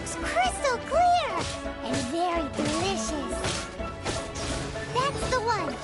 looks crystal clear and very delicious. That's the one.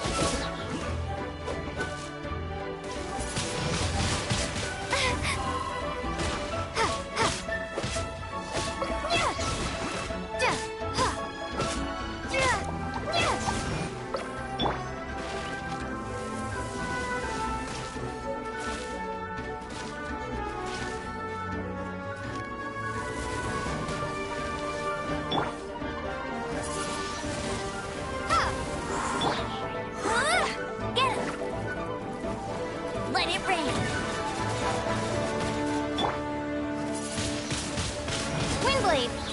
Let it rain. Windblade.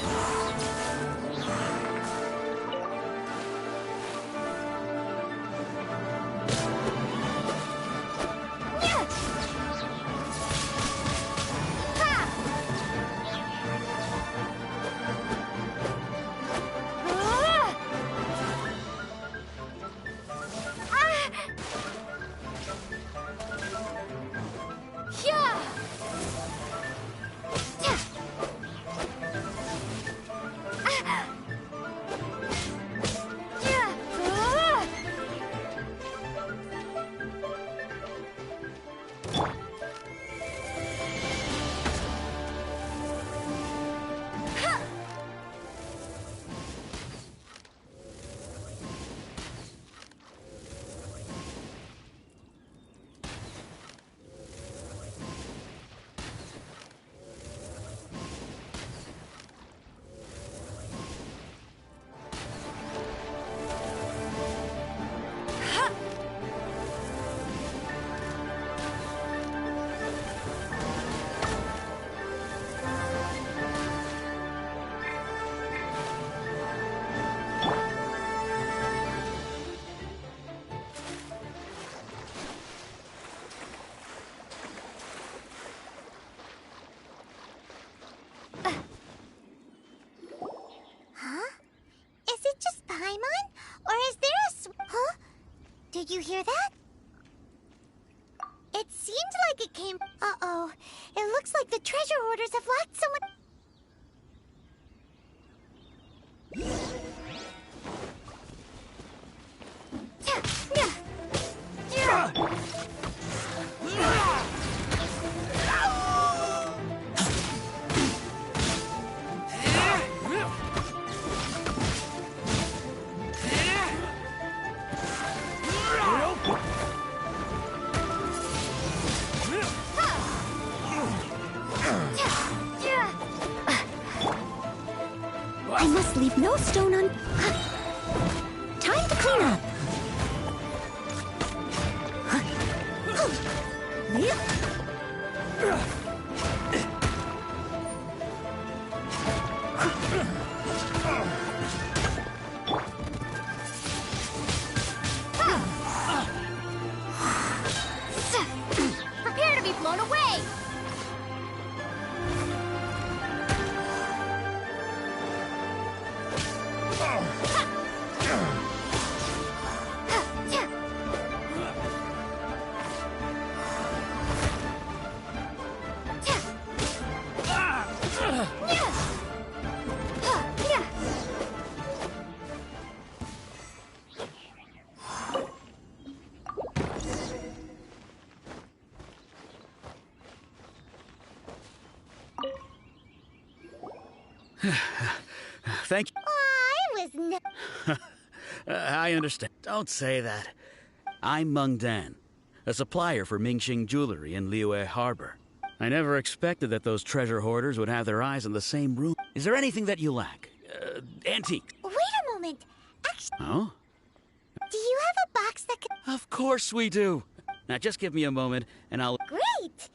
Did you hear that? It seemed like it came... Uh-oh. It looks like the treasure hoarders have locked someone... I must leave no stone un... Time to clean up. Prepare to be blown away! Thank you. I was I understand. Don't say that. I'm Meng Dan, a supplier for Mingxing Jewelry in Liyue Harbor. I never expected that those treasure hoarders would have their eyes in the same room. Is there anything that you lack? Antique? Wait a moment. Actually, Oh? do you have a box that can... Of course we do. Now just give me a moment and I'll... Great!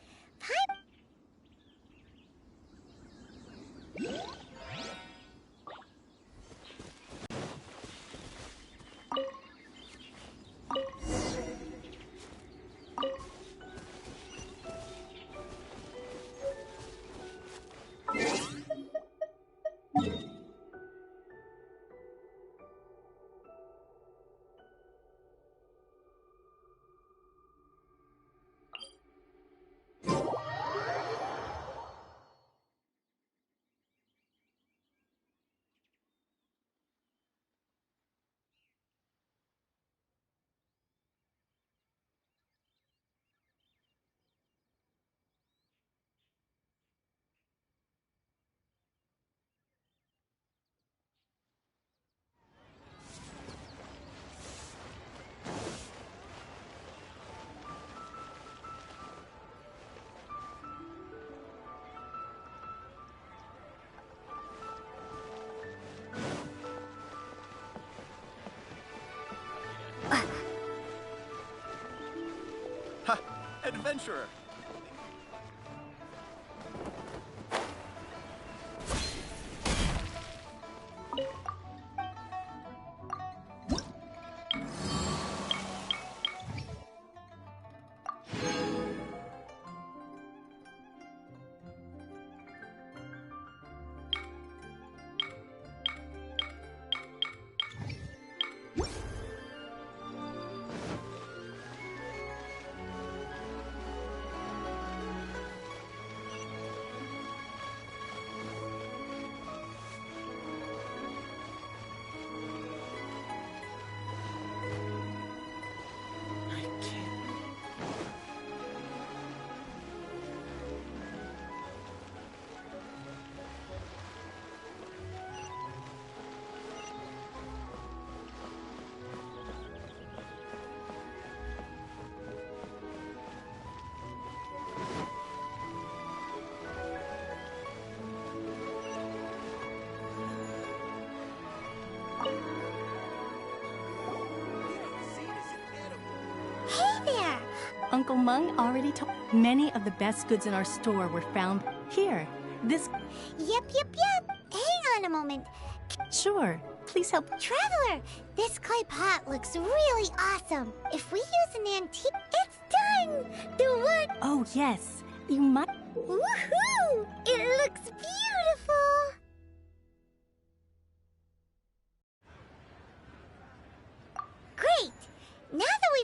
adventurer. Hey there! Uncle Mung already told. Many of the best goods in our store were found here. This. Yep. Hang on a moment. Sure. Please help. Traveler, this clay pot looks really awesome. If we use an antique, it's done! The one... Oh, yes. You might. Woohoo! It looks beautiful! Great! Now that we...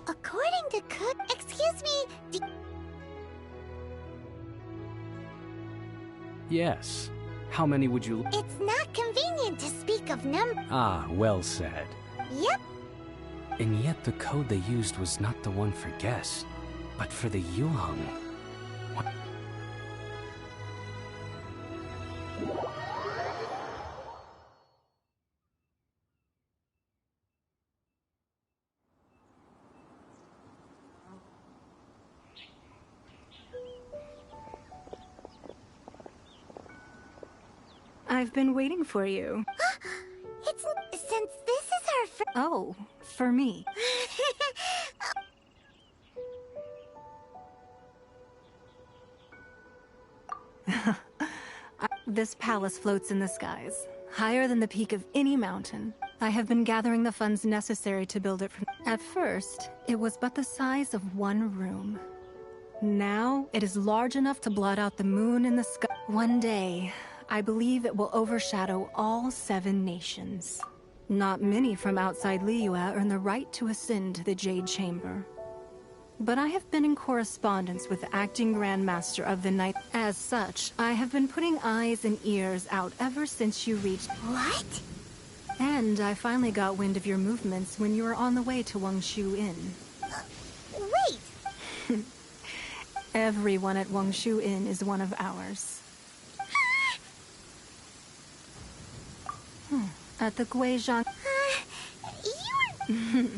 According to Cook... Excuse me, Yes. How many would you... it's not convenient to speak of number... Ah, well said. Yep, And yet the code they used was not the one for guests, but for the Yuheng. What? I've been waiting for you. it's... Since this is our first... Oh, for me. This palace floats in the skies, higher than the peak of any mountain. I have been gathering the funds necessary to build it from... At first, it was but the size of one room. Now, it is large enough to blot out the moon in the sky. One day, I believe it will overshadow all 7 nations. Not many from outside Liyue earn the right to ascend to the Jade Chamber. But I have been in correspondence with the acting Grand Master of the Night. As such, I have been putting eyes and ears out ever since you reached... What? And I finally got wind of your movements when you were on the way to Wangshu Inn. Wait! Everyone at Wangshu Inn is one of ours. At the Guizhang... You...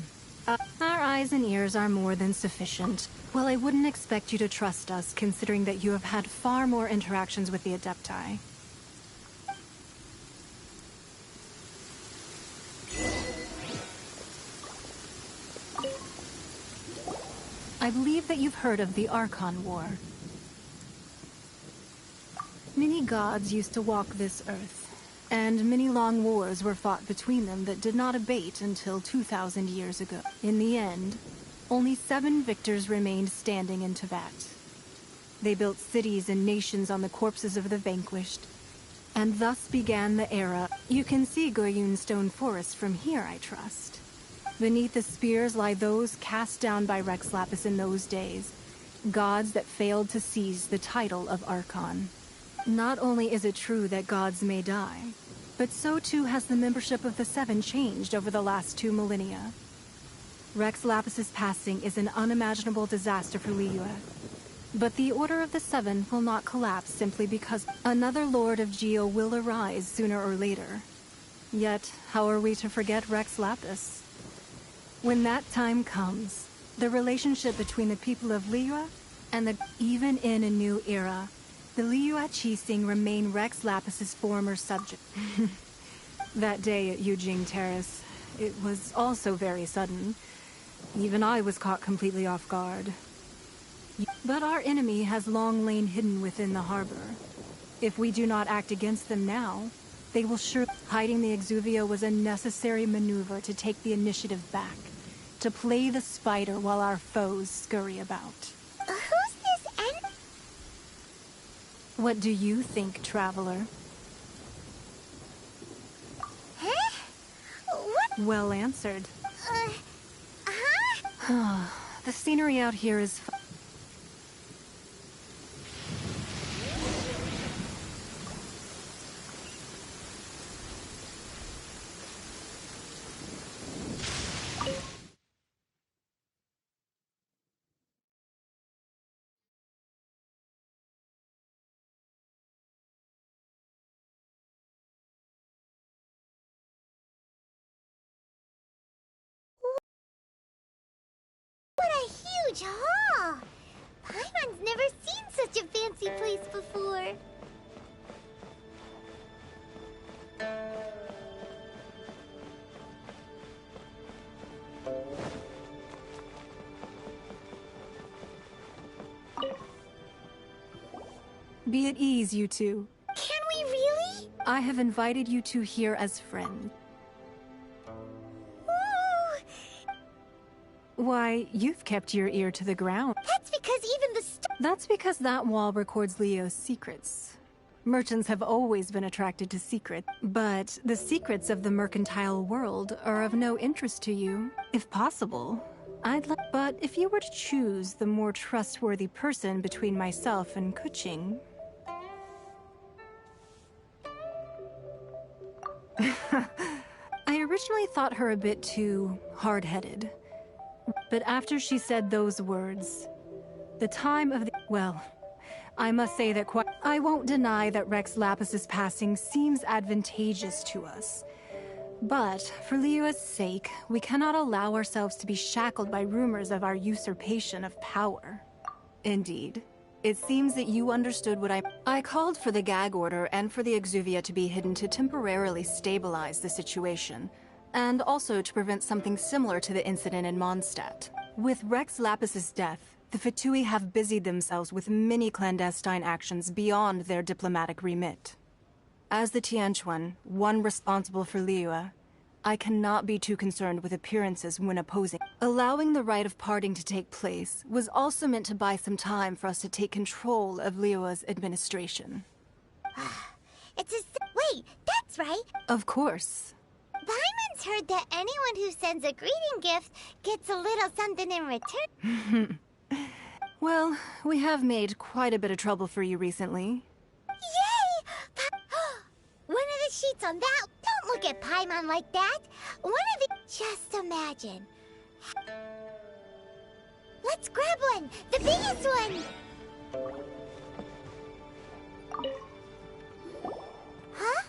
Our eyes and ears are more than sufficient. Well, I wouldn't expect you to trust us, considering that you have had far more interactions with the Adepti. I believe that you've heard of the Archon War. Many gods used to walk this earth, and many long wars were fought between them that did not abate until 2,000 years ago. In the end, only 7 victors remained standing in Teyvat. They built cities and nations on the corpses of the vanquished, and thus began the era. You can see Goyun Stone Forest from here, I trust. Beneath the spears lie those cast down by Rex Lapis in those days, gods that failed to seize the title of Archon. Not only is it true that gods may die, but so too has the membership of the Seven changed over the last 2 millennia. Rex Lapis's passing is an unimaginable disaster for Liyue. But the Order of the Seven will not collapse simply because another Lord of Geo will arise sooner or later. Yet, how are we to forget Rex Lapis? When that time comes, the relationship between the people of Liyue and the... Even in a new era, the Liyue Qixing remain Rex Lapis's former subject. That day at Yujing Terrace, it was also very sudden. Even I was caught completely off guard. But our enemy has long lain hidden within the harbor. If we do not act against them now, they will sure... Hiding the Exuvia was a necessary maneuver to take the initiative back. To play the spider while our foes scurry about. Who's this What do you think, Traveler? Huh? What? Well answered. Huh? The scenery out here is... What a huge hall! Paimon's never seen such a fancy place before. Be at ease, you two. Can we really? I have invited you two here as friends. Ooh, Why, you've kept your ear to the ground. that's because even the That's because that wall records Leo's secrets. Merchants have always been attracted to secrets, but the secrets of the mercantile world are of no interest to you. If possible, I'd like... But if you were to choose the more trustworthy person between myself and Kuching... I originally thought her a bit too hard-headed. But after she said those words, the time of the... Well, I must say that I won't deny that Rex Lapis's passing seems advantageous to us. But, for Liyue's sake, we cannot allow ourselves to be shackled by rumors of our usurpation of power. Indeed. It seems that you understood what I called for the gag order and for the Exuvia to be hidden to temporarily stabilize the situation, and also to prevent something similar to the incident in Mondstadt. With Rex Lapis's death, the Fatui have busied themselves with many clandestine actions beyond their diplomatic remit. As the Tianquan, one responsible for Liyue, I cannot be too concerned with appearances when opposing. Allowing the rite of parting to take place was also meant to buy some time for us to take control of Liyue's administration. It's a... Wait, that's right. Of course. Paimon's heard that anyone who sends a greeting gift gets a little something in return. Well, we have made quite a bit of trouble for you recently. Yay! One of the sheets on that... Don't look at Paimon like that. One of the... Just imagine. Let's grab one! The biggest one! Huh?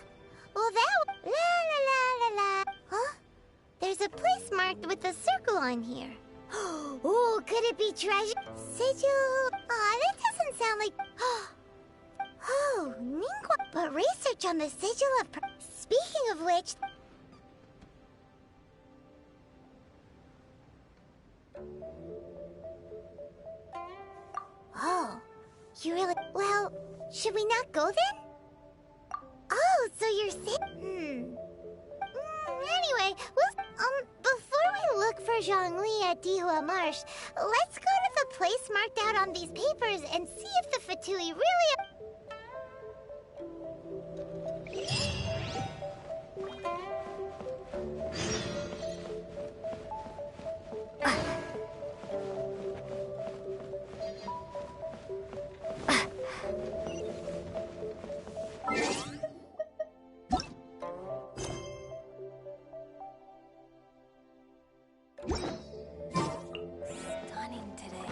Well, that... La la la la la. Huh? There's a place marked with a circle on here. Oh, could it be treasure? Sigil... Aw, that doesn't sound like... Oh, Ningguang... But research on the sigil of... Speaking of which... You really... Well, should we not go then? Oh, so you're saying... Anyway, before we look for Zhongli at Dihua Marsh, let's go to the place marked out on these papers and see if the Fatui really... Stunning today.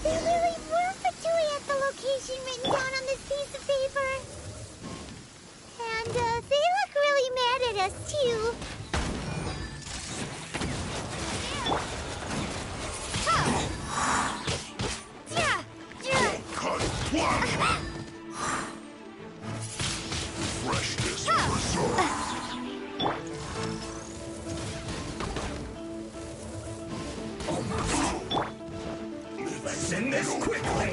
There really were Fatui at the location written down on this piece of paper. And, they look really mad at us, too. Freshness preserved. Let's end this quickly.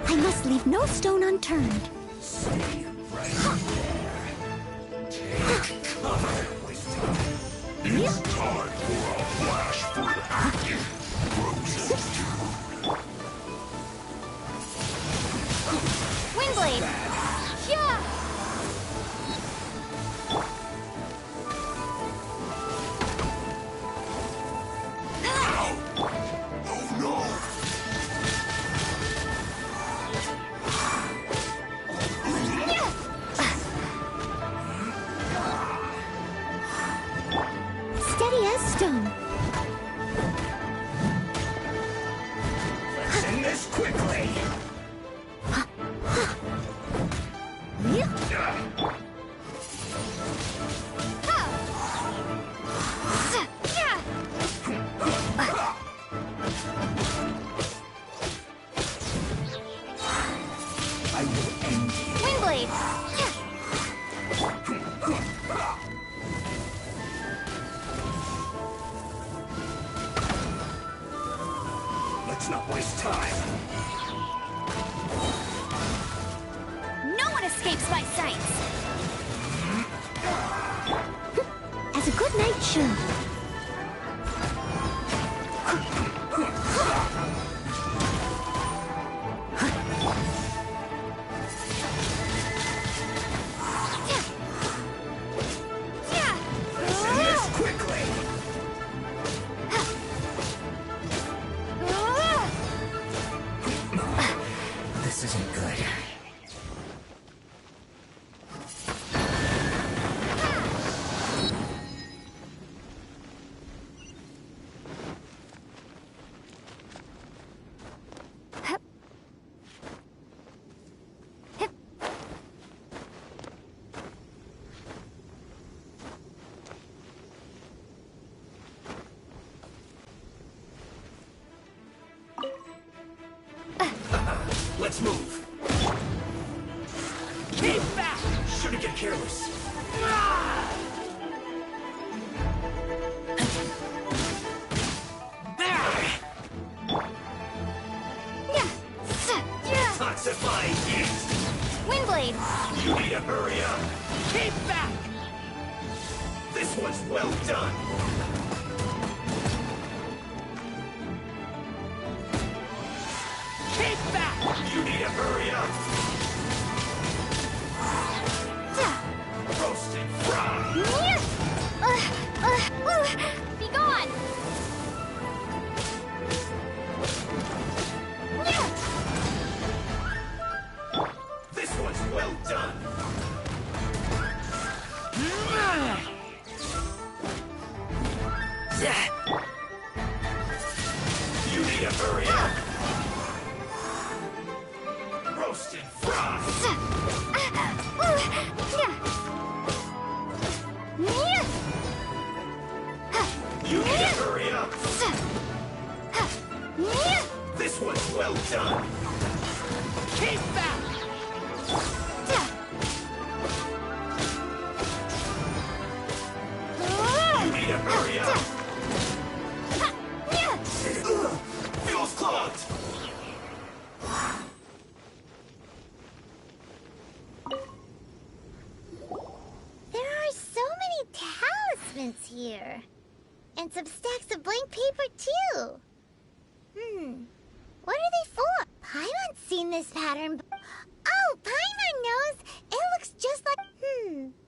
I must leave no stone unturned. Stay right there. Take cover with time. It's time for a flash for the active roses. Windblade! Yeah! Oh no! Steady as stone. Let's end this quickly. I will end you. Windblade! has a good night show. This isn't good. Let's move. Keep back! Shouldn't get careless. Toxifying heat! Windblade! You need to hurry up! Keep back! This one's well done! Keep back! You need to hurry up! Roast and fry! Be gone! This one's well done! You need to hurry up! Roast and fry! You need to hurry up! This one's well done! Keep back! You need to hurry up! Fuel's clogged! There are so many talismans here. And some stacks of blank paper, too. What are they for? Paimon's seen this pattern. Oh, Paimon knows. It looks just like...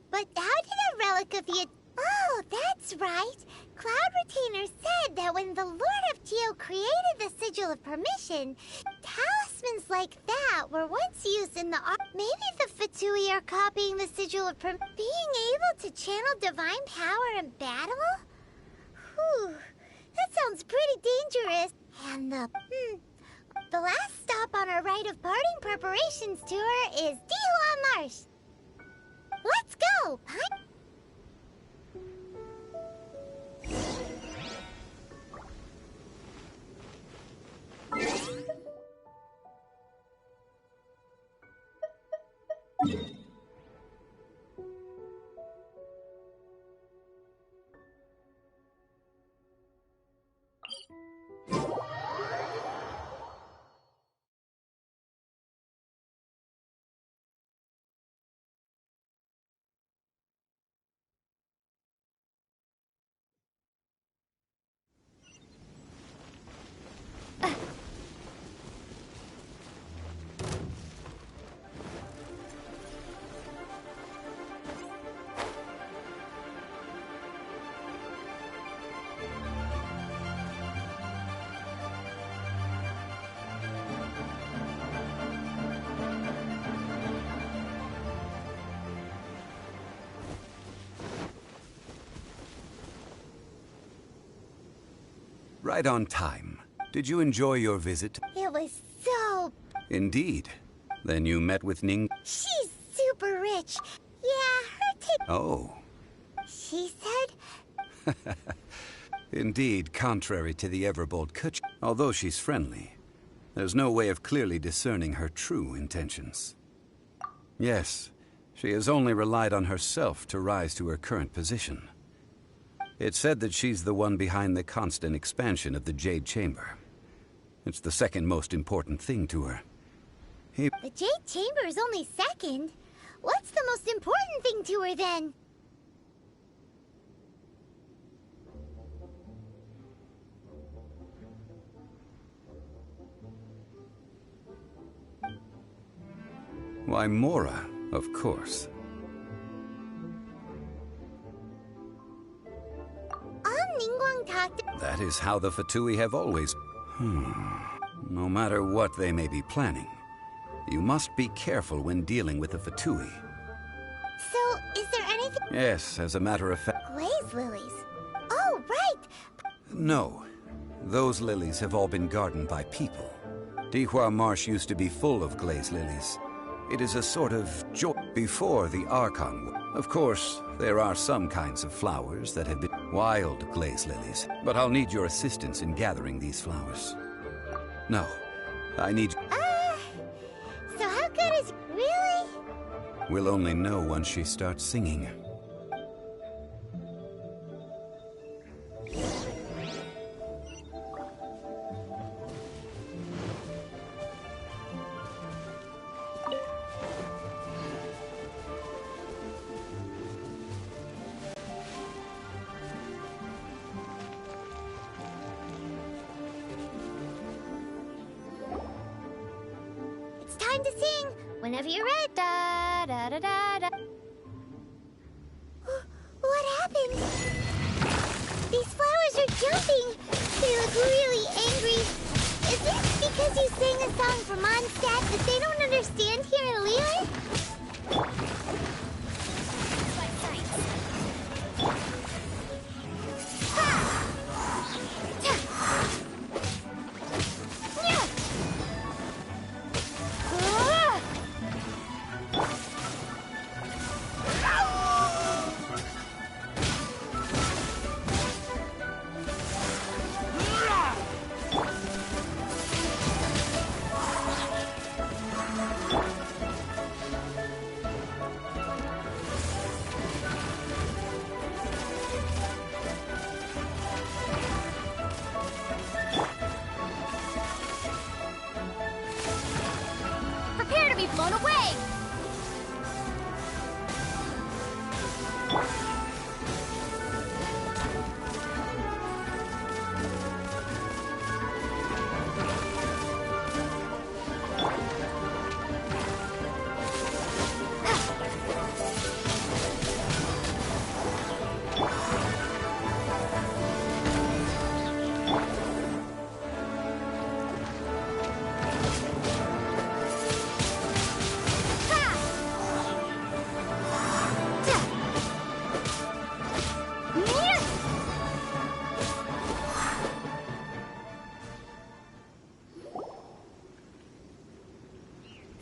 But how did a relic of the... Oh, that's right. Cloud Retainer said that when the Lord of Geo created the Sigil of Permission, talismans like that were once used in the art. Maybe the Fatui are copying the Sigil of Permission. Being able to channel divine power in battle? Whew, that sounds pretty dangerous. And the last stop on our rite of parting preparations tour is Dihua Marsh. Let's go! Right on time. Did you enjoy your visit? It was so... Indeed. Then you met with Ning... She's super rich. Yeah, her tip... Oh. She said... Indeed, contrary to the ever-bold Kuch. Although she's friendly, there's no way of clearly discerning her true intentions. Yes, she has only relied on herself to rise to her current position. It's said that she's the one behind the constant expansion of the Jade Chamber. It's the second most important thing to her. The Jade Chamber is only second. What's the most important thing to her, then? Why, Mora, of course. Ningguang talked. That is how the Fatui have always... No matter what they may be planning, you must be careful when dealing with the Fatui. So, is there anything? Yes, as a matter of fact... Glaze lilies. Oh, right. No. Those lilies have all been gardened by people. Dihua Marsh used to be full of glaze lilies. It is a sort of joy before the Archon. Of course, there are some kinds of flowers that have been wild glaze lilies, but I'll need your assistance in gathering these flowers. No, I need... So how good is... Really? We'll only know once she starts singing. It's time to sing. Whenever you're ready. Da da da da da. What happened? These flowers are jumping. They look really angry. Is it because you sang a song for Mondstadt that they don't understand here in Liyue? Prepare to be blown away!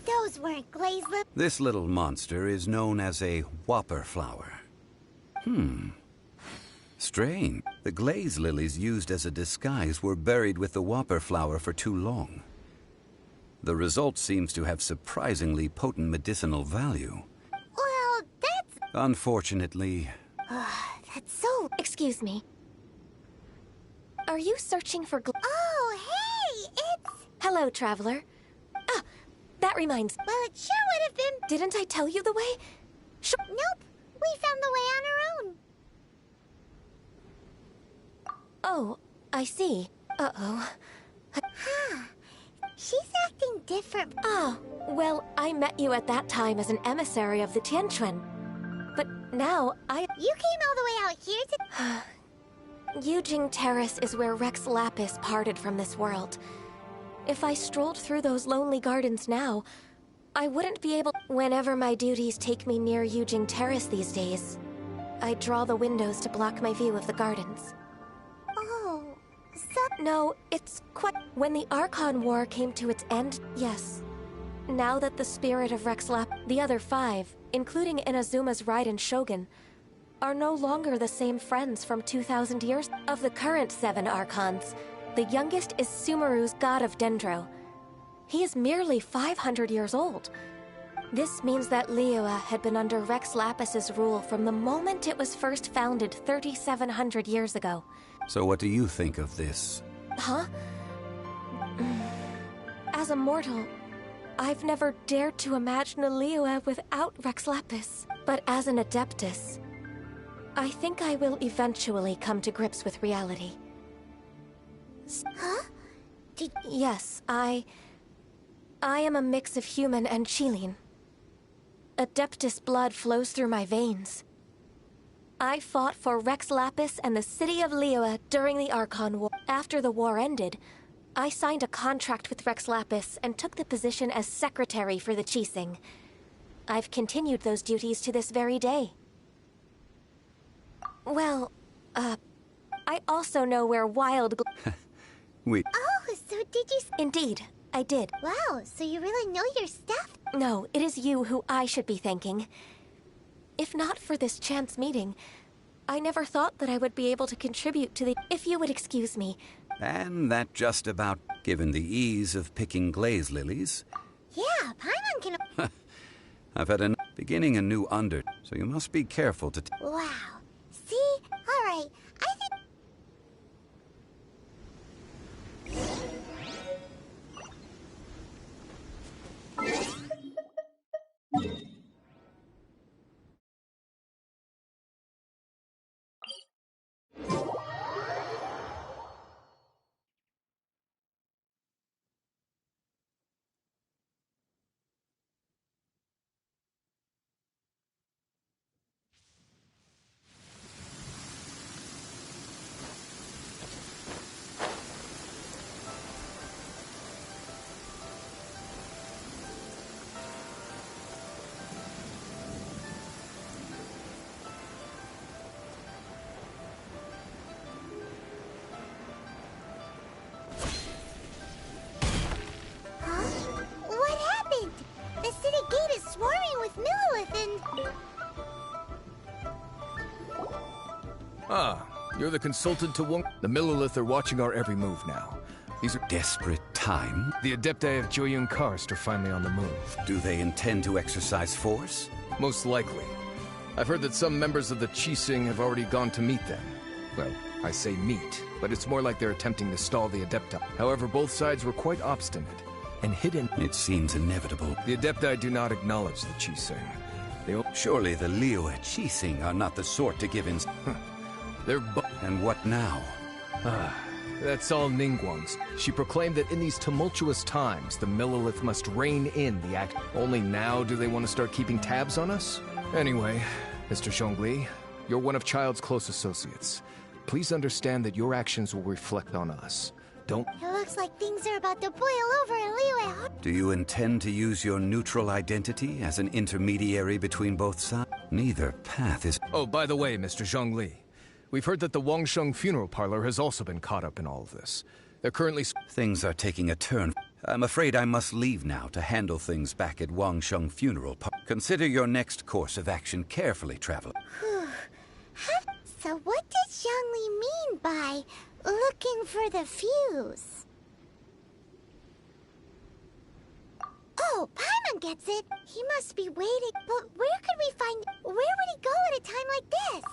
Those weren't glaze lip. This little monster is known as a whopper flower. Strange. The glaze lilies used as a disguise were buried with the whopper flower for too long. The result seems to have surprisingly potent medicinal value. Well, that's... Unfortunately... That's so... Excuse me. Are you searching for Oh, hey! It's... Hello, traveler. Ah, that reminds... Well, it sure would have been... Didn't I tell you the way? Nope. We found the way on our own. Oh, I see. Uh-oh. She's acting different. Ah, well, I met you at that time as an emissary of the Tianquan. But now, You came all the way out here to... Yujing Terrace is where Rex Lapis parted from this world. If I strolled through those lonely gardens now, I wouldn't be able... Whenever my duties take me near Yujing Terrace these days, I draw the windows to block my view of the gardens. Oh, so... No, it's quite... When the Archon War came to its end, yes. Now that the spirit of Rex the other 5, including Inazuma's Raiden Shogun, are no longer the same friends from 2,000 years. Of the current 7 Archons, the youngest is Sumeru's god of Dendro. He is merely 500 years old. This means that Liyue had been under Rex Lapis's rule from the moment it was first founded 3,700 years ago. So what do you think of this? Huh? As a mortal, I've never dared to imagine a Liyue without Rex Lapis. But as an Adeptus, I think I will eventually come to grips with reality. Huh? Yes, I am a mix of human and Qilin. Adeptus blood flows through my veins. I fought for Rex Lapis and the city of Liyue during the Archon War. After the war ended, I signed a contract with Rex Lapis and took the position as secretary for the Qixing. I've continued those duties to this very day. Well, I also know where wild... We... Oh, so did you... Indeed, I did. Wow, so you really know your stuff? No, it is you who I should be thanking. If not for this chance meeting, I never thought that I would be able to contribute to the... If you would excuse me. And that just about, given the ease of picking glaze lilies. Yeah, Paimon can... I've had beginning a new so you must be careful to... Wow. See? Alright, I think... What happened? The city gate is swarming with Millilith and... Ah, you're the consultant to Wong. The Millilith are watching our every move now. These are Desperate time? the Adepti of Joyun Karst are finally on the move. Do they intend to exercise force? Most likely. I've heard that some members of the Qixing have already gone to meet them. Well, I say meet, but it's more like they're attempting to stall the Adepti. However, both sides were quite obstinate and hidden. It seems inevitable. The Adepti do not acknowledge the Qixing. Surely the Liyue Qixing are not the sort to give in... They're And what now? That's all Ningguang's. She proclaimed that in these tumultuous times, the Millilith must rein in the act. Only now do they want to start keeping tabs on us? Anyway, Mr. Zhongli, you're one of Child's close associates. Please understand that your actions will reflect on us. Don't... It looks like things are about to boil over in Liyue. Do you intend to use your neutral identity as an intermediary between both sides? Neither path is... Oh, by the way, Mr. Zhongli, we've heard that the Wangsheng funeral parlor has also been caught up in all of this. They're currently... Things are taking a turn. I'm afraid I must leave now to handle things back at Wangsheng funeral parlor. Consider your next course of action carefully, traveler. So what did Zhongli mean by looking for the fuse? Oh, Paimon gets it. He must be waiting. But where could we find... Where would he go at a time like this?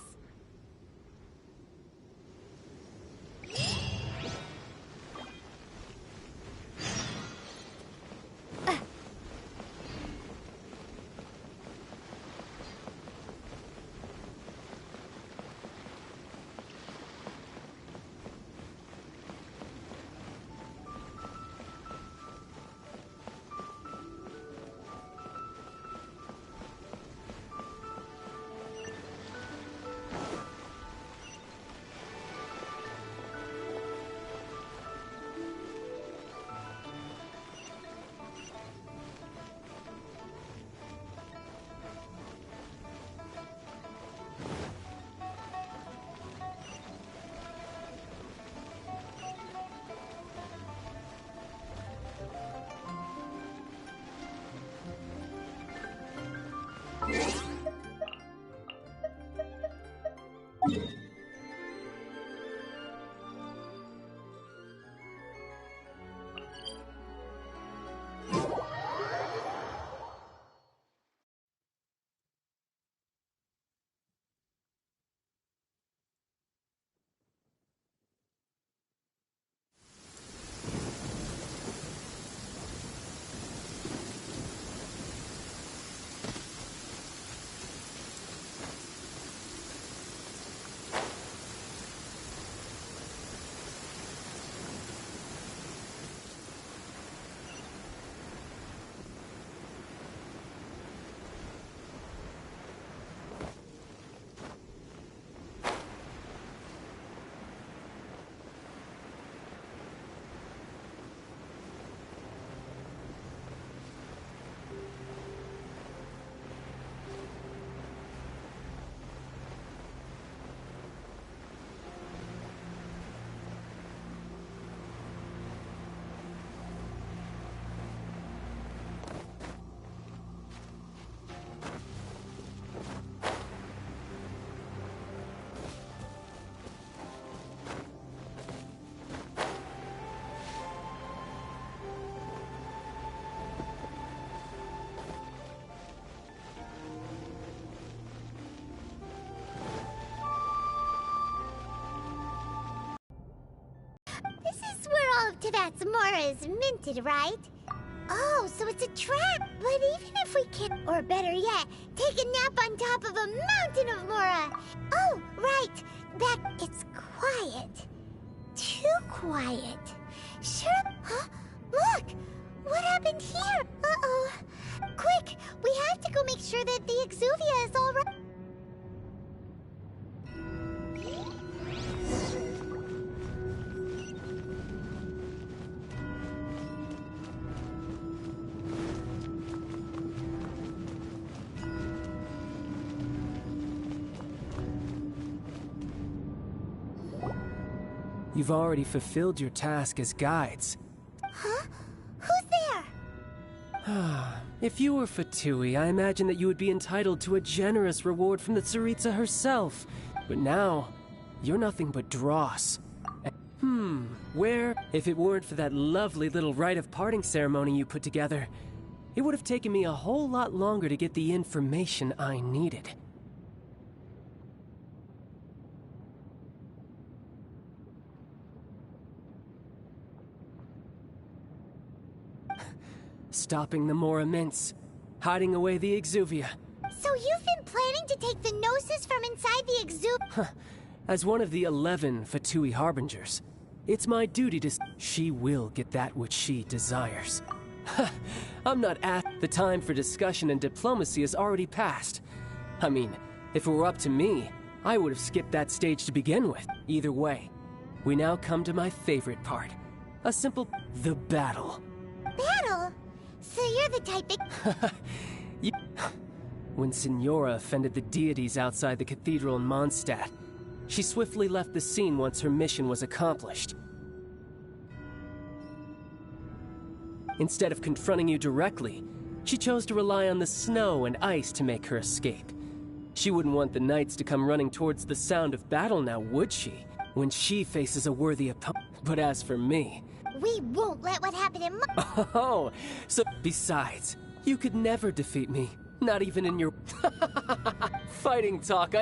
hope to that Zamora is minted, right? Oh, so it's a trap. But even if we can, or better yet, take a nap on top of a mountain of Mora. Oh, right. It's quiet. Too quiet. Sure. Huh? Look! What happened here? Uh-oh. Quick! We have to go make sure that the Exuvia is all right. You've already fulfilled your task as guides. Huh? Who's there? If you were Fatui, I imagine that you would be entitled to a generous reward from the Tsaritsa herself. But now, you're nothing but dross. Where, if it weren't for that lovely little rite of parting ceremony you put together, it would have taken me a whole lot longer to get the information I needed. Stopping the Mora Mints, hiding away the Exuvia. So you've been planning to take the Gnosis from inside the Exuvia? As one of the 11 Fatui Harbingers, it's my duty to... She will get that which she desires. I'm not at... The time for discussion and diplomacy has already passed. I mean, if it were up to me, I would have skipped that stage to begin with. Either way, we now come to my favorite part. A simple... the battle. Battle? So you're the type that... When Signora offended the deities outside the cathedral in Mondstadt, she swiftly left the scene once her mission was accomplished. Instead of confronting you directly, she chose to rely on the snow and ice to make her escape. She wouldn't want the knights to come running towards the sound of battle now, would she? When she faces a worthy opponent. But as for me... We won't let what happened in Oh, so besides, you could never defeat me. Not even in your... fighting talk,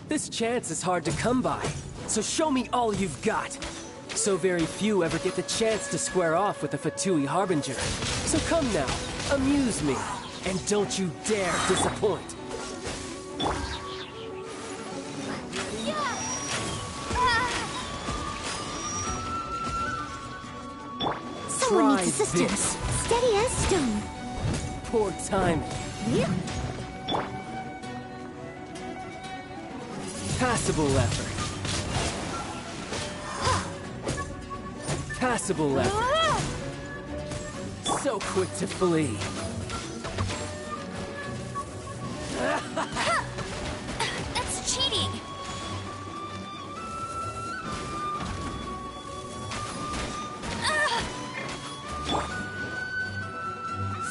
This chance is hard to come by, so show me all you've got. So very few ever get the chance to square off with a Fatui Harbinger. So come now, amuse me, and don't you dare disappoint. Someone needs assistance. Steady as stone. Poor timing. Yeah. Passable effort. Passable effort. So quick to flee. That's cheating.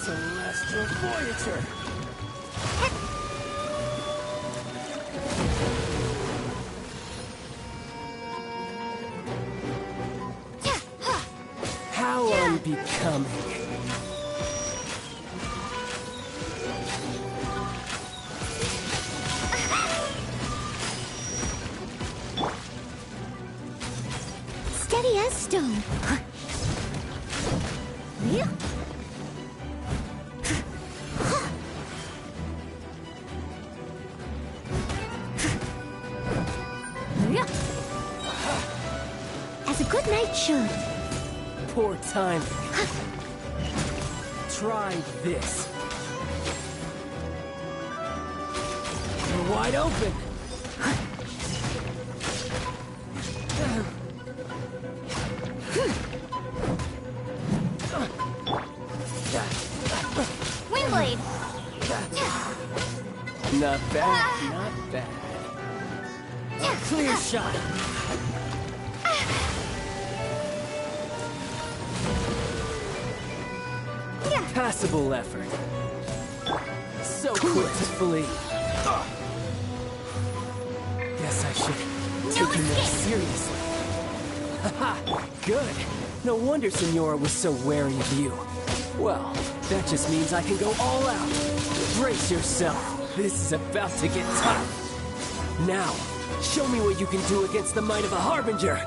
Celestial Voyager. How unbecoming. Steady as stone. Yeah. As a good knight should. Poor timing. Try this. You're wide open. Windblade. Not bad, not bad. A clear shot. Passable effort. So quick to flee. Guess I should take you more seriously. Haha, good. No wonder Signora was so wary of you. Well, that just means I can go all out. Brace yourself. This is about to get tough. Now, show me what you can do against the might of a Harbinger!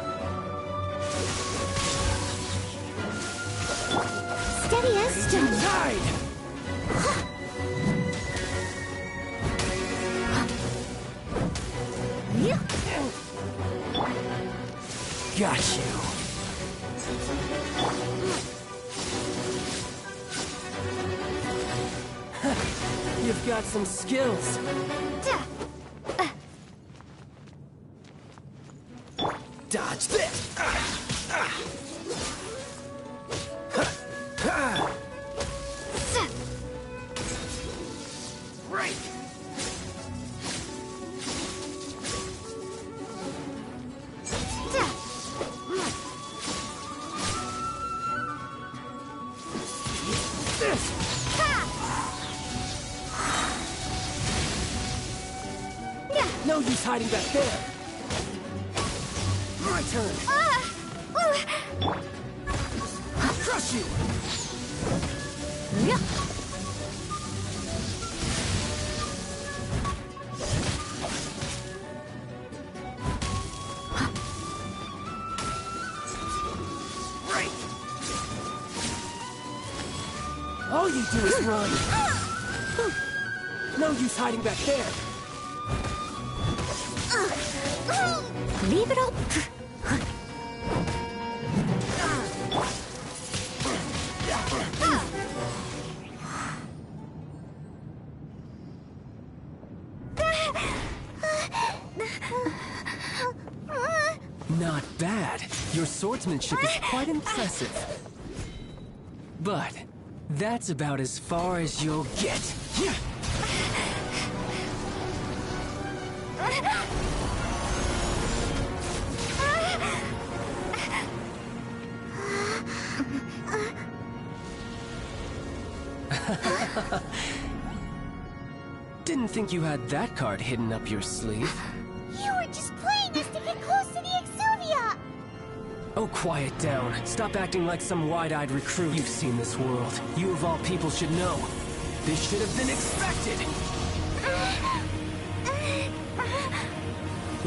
Steady as stone. Tide! Got you. You've got some skills. Dodge this! Right! No use hiding back there. My turn. Crush you. Right. All you do is run. No use hiding back there. Leave it up. Not bad. Your swordsmanship is quite impressive. But that's about as far as you'll get. Didn't think you had that card hidden up your sleeve. You were just playing us to get close to the Exuvia! Oh, quiet down. Stop acting like some wide-eyed recruit. You've seen this world. You of all people should know. This should have been expected!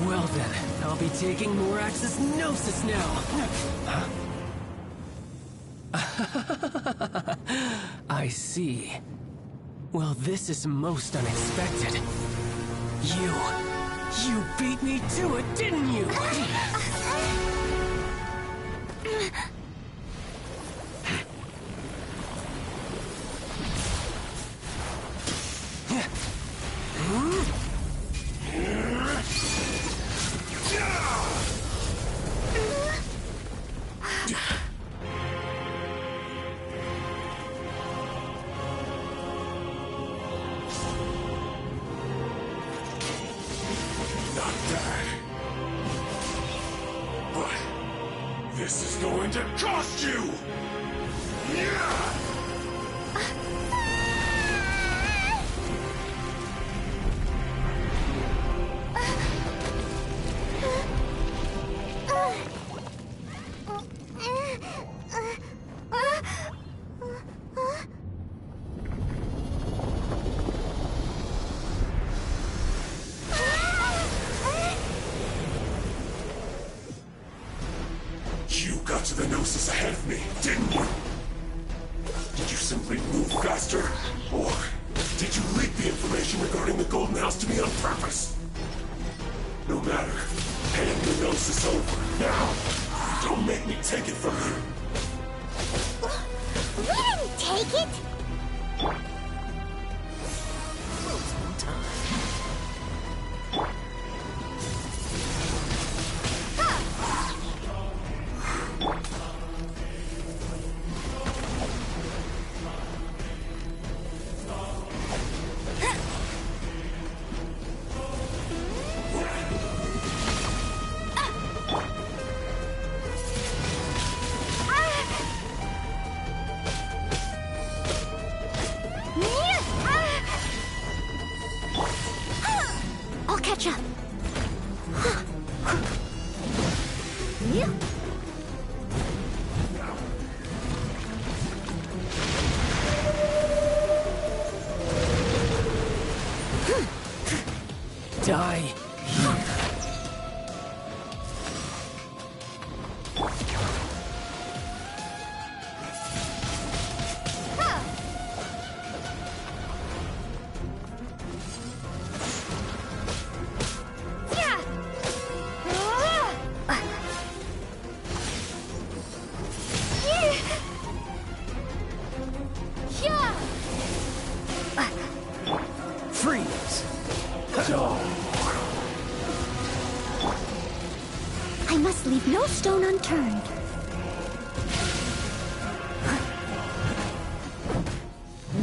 Well then, I'll be taking Morax's Gnosis now! I see. Well, this is most unexpected. You beat me to it, didn't you? This is going to cost you! You got to the Gnosis ahead of me, didn't you? Did you simply move faster? Or did you leak the information regarding the Golden House to me on purpose? No matter. Hand the Gnosis over, now! Don't make me take it from you! We didn't take it! I'll catch up. Die Freeze! I must leave no stone unturned.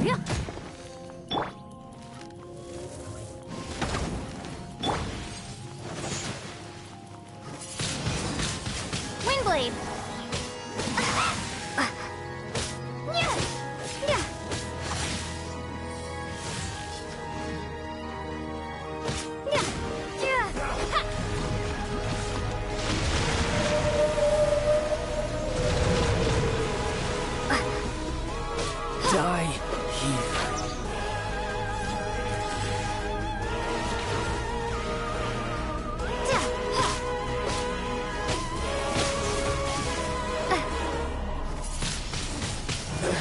Yeah. Windblade. Yeah. Yeah. Yeah. Yeah. Ha. Die here.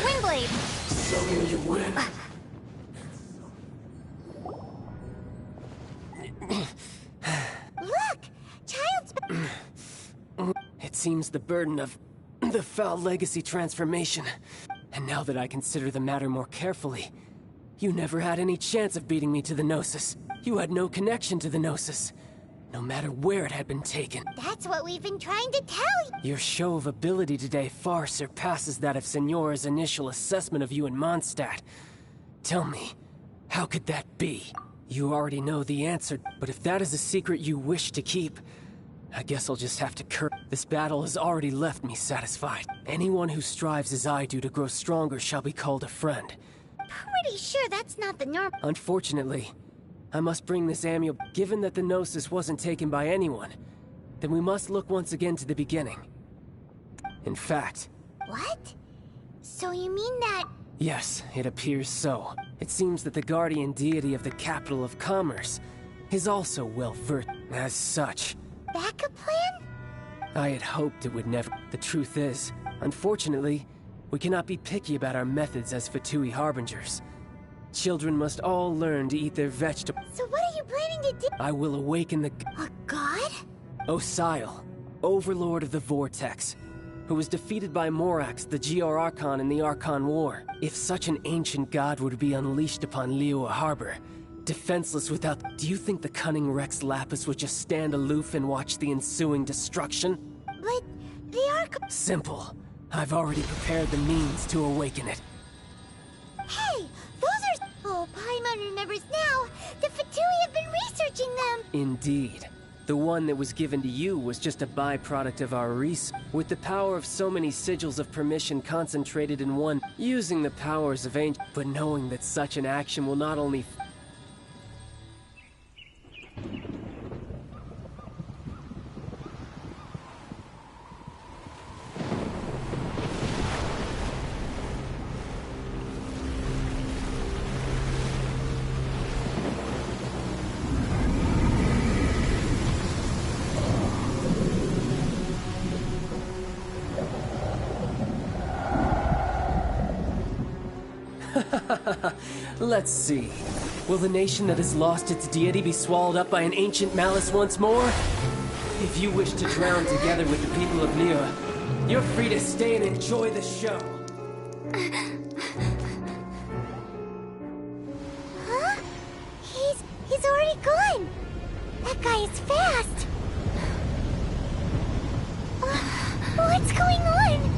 Windblade. So you win. Look! Child's... It seems the burden of the foul legacy transformation. And now that I consider the matter more carefully, you never had any chance of beating me to the Gnosis. You had no connection to the Gnosis, no matter where it had been taken. That's what we've been trying to tell you. Your show of ability today far surpasses that of Signora's initial assessment of you in Mondstadt. Tell me, how could that be? You already know the answer, but if that is a secret you wish to keep, I guess I'll just have to This battle has already left me satisfied. Anyone who strives as I do to grow stronger shall be called a friend. Pretty sure that's not the norm. Unfortunately, I must bring this amulet. Given that the Gnosis wasn't taken by anyone, then we must look once again to the beginning. In fact... What? So you mean that... Yes, it appears so. It seems that the guardian deity of the capital of commerce is also well-versed. As such, backup plan? I had hoped it would never... The truth is, unfortunately, we cannot be picky about our methods as Fatui Harbingers. Children must all learn to eat their vegetables. So what are you planning to do? I will awaken the... A god? Osial, Overlord of the Vortex, who was defeated by Morax, the GR Archon in the Archon War. If such an ancient god were to be unleashed upon Liyue Harbor, defenseless without... Do you think the cunning Rex Lapis would just stand aloof and watch the ensuing destruction? But the Archon... Simple. I've already prepared the means to awaken it. Hey, those are... Oh, Paimon remembers now. The Fatui have been researching them. Indeed. The one that was given to you was just a byproduct of our research. With the power of so many sigils of permission concentrated in one, using the powers of ancient... But knowing that such an action will not only... Let's see. Will the nation that has lost its deity be swallowed up by an ancient malice once more? If you wish to drown together with the people of Liyue, you're free to stay and enjoy the show. Huh? He's already gone. That guy is fast. What's going on?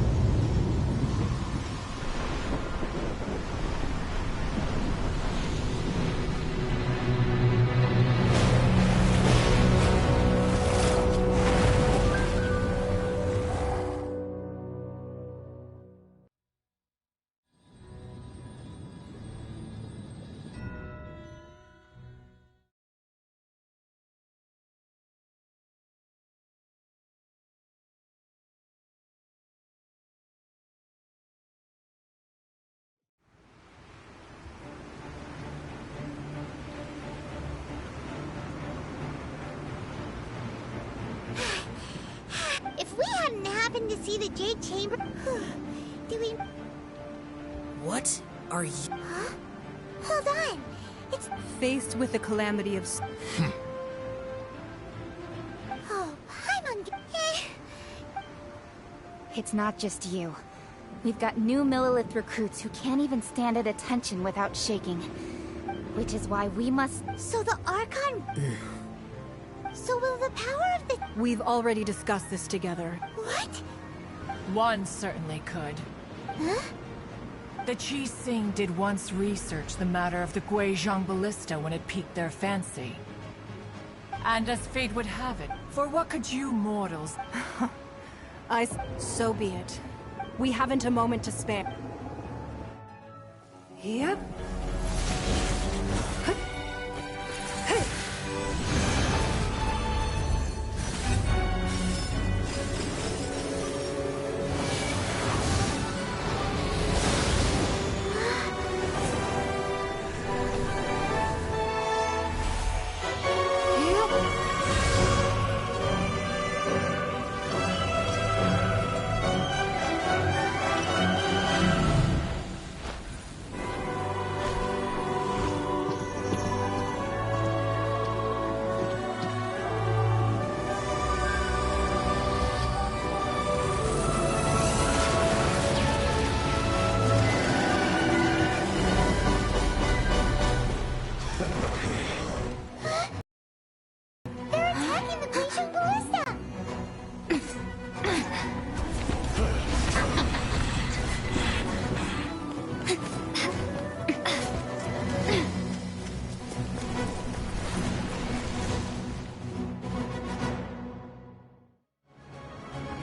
happen to see the Jade Chamber? Do we... What are you... Huh? Hold on. It's... Faced with the calamity of... Oh, hi, Monkey. It's not just you. We've got new Millilith recruits who can't even stand at attention without shaking. Which is why we must... So the Archon... So will the power of the... We've already discussed this together. What? One certainly could. Huh? The Qi Sing did once research the matter of the Guizhong Ballista when it piqued their fancy. And as fate would have it, for what could you mortals... So be it. We haven't a moment to spare. Yep.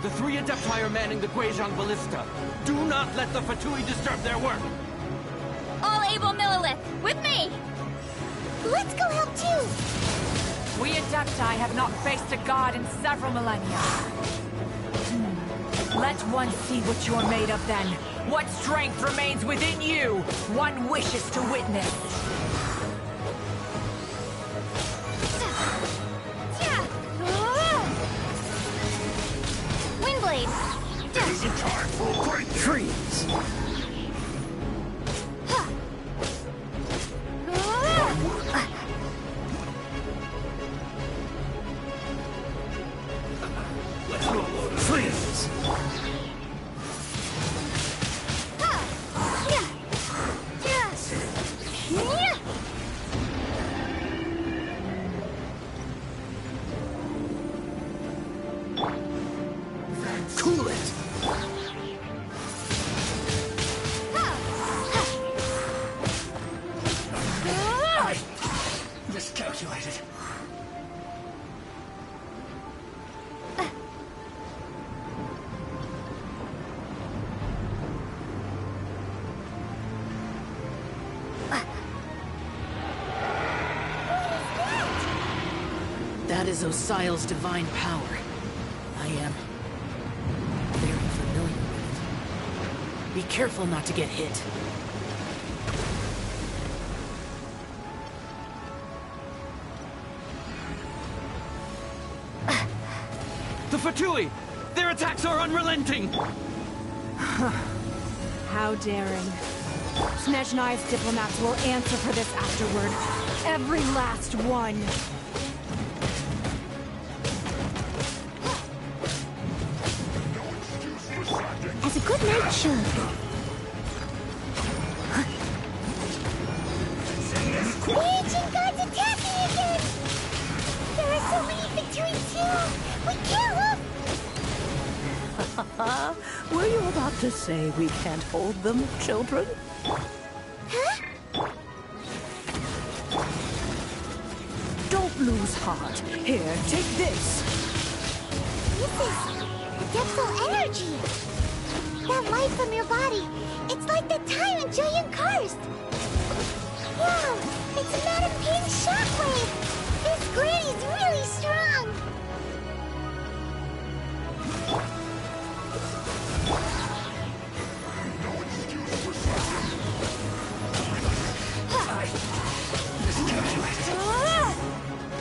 The 3 Adepti are manning the Guizhong Ballista. Do not let the Fatui disturb their work! All able Millilith, with me! Let's go help too! We Adepti have not faced a god in several millennia. Let one see what you're made of then. What strength remains within you, one wishes to witness. Windblade! It isn't time for a break! Freeze! Freeze! Cool it! I miscalculated. That is Osial's divine power. I am very familiar with it. Be careful not to get hit. The Fatui! Their attacks are unrelenting! How daring. Snezhnai's diplomats will answer for this afterward. Every last one. As a good night should. The ancient gods attacking again! There are so many Fatui too! We can't look! Were you about to say we can't hold them, children? Huh? Don't lose heart. Here, take this. This is Depthful energy! That light from your body, it's like the time in Julian Karst! Wow, it's Madame Ping's shockwave! This granny's really strong!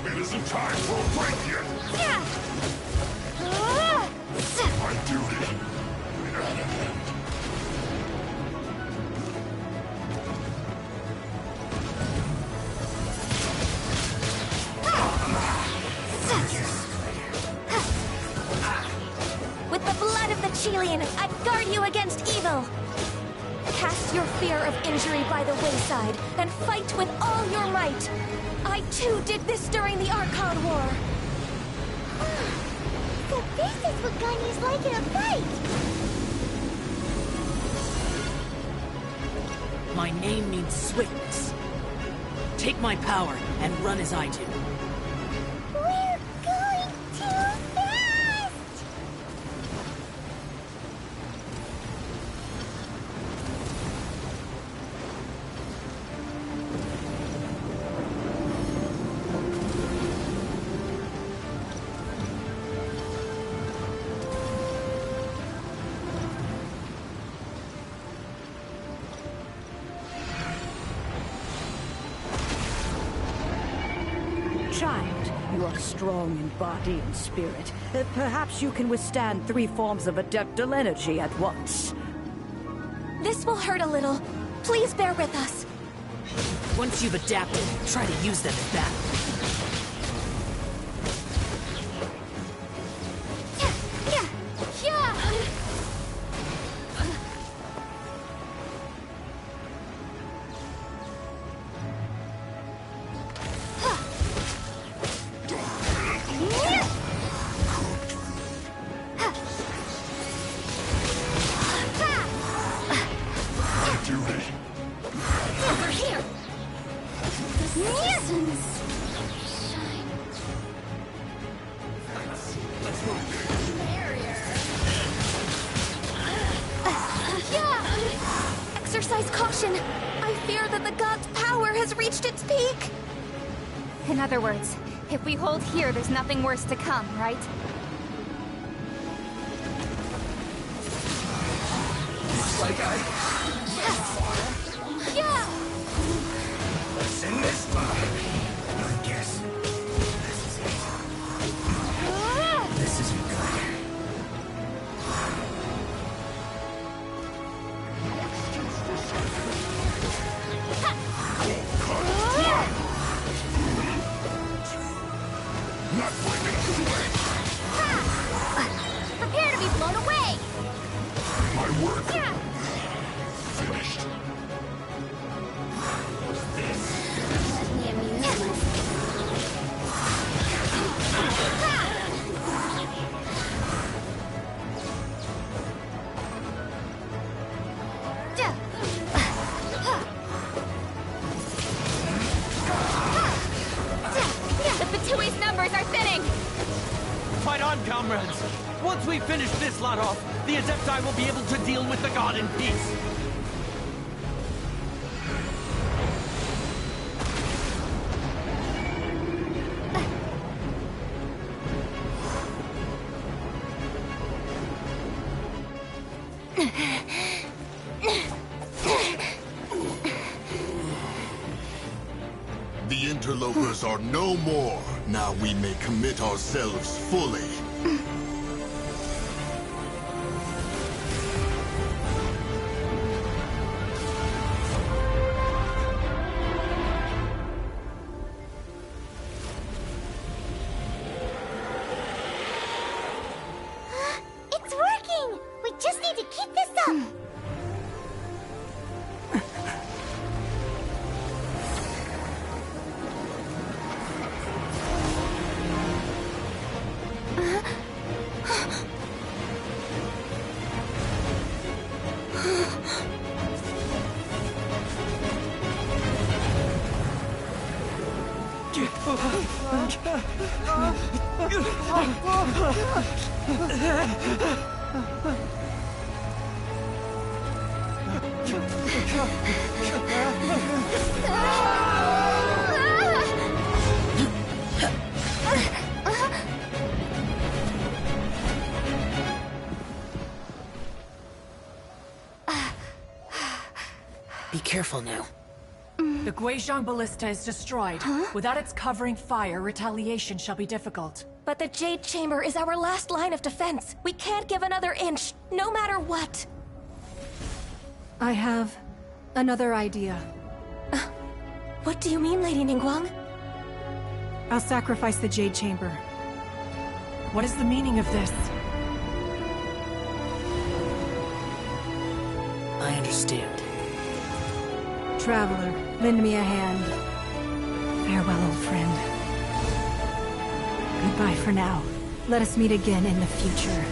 It isn't time for a break yet! Yeah. My duty Hylian, I guard you against evil! Cast your fear of injury by the wayside, and fight with all your might! I too did this during the Archon War! So this is what Ganya's like in a fight! My name means swiftness. Take my power and run as I do. We're going too fast! Child, you are strong in body and spirit. Perhaps you can withstand 3 forms of adeptal energy at once. This will hurt a little. Please bear with us. Once you've adapted, try to use them in battle. Exercise caution! I fear that the god's power has reached its peak! In other words, if we hold here, there's nothing worse to come, right? Looks like Yeah! What's in this bag? I guess this is it. This isn't good. Not Prepare to be blown away! my work. Yeah! Finished. This. Let me amuse The Fatui's numbers are thinning! Fight on, comrades! Once we finish this lot off, the Adepti will be able to deal with the god in peace. The interlopers are no more. Now we may commit ourselves fully. It's working! We just need to keep this up! Be careful now. The Guizhong Ballista is destroyed. Without its covering fire, retaliation shall be difficult. But the Jade Chamber is our last line of defense. We can't give another inch, no matter what. I have another idea. What do you mean, Lady Ningguang? I'll sacrifice the Jade Chamber. What is the meaning of this? understand. Traveler, lend me a hand. Farewell, old friend. Goodbye for now. Let us meet again in the future.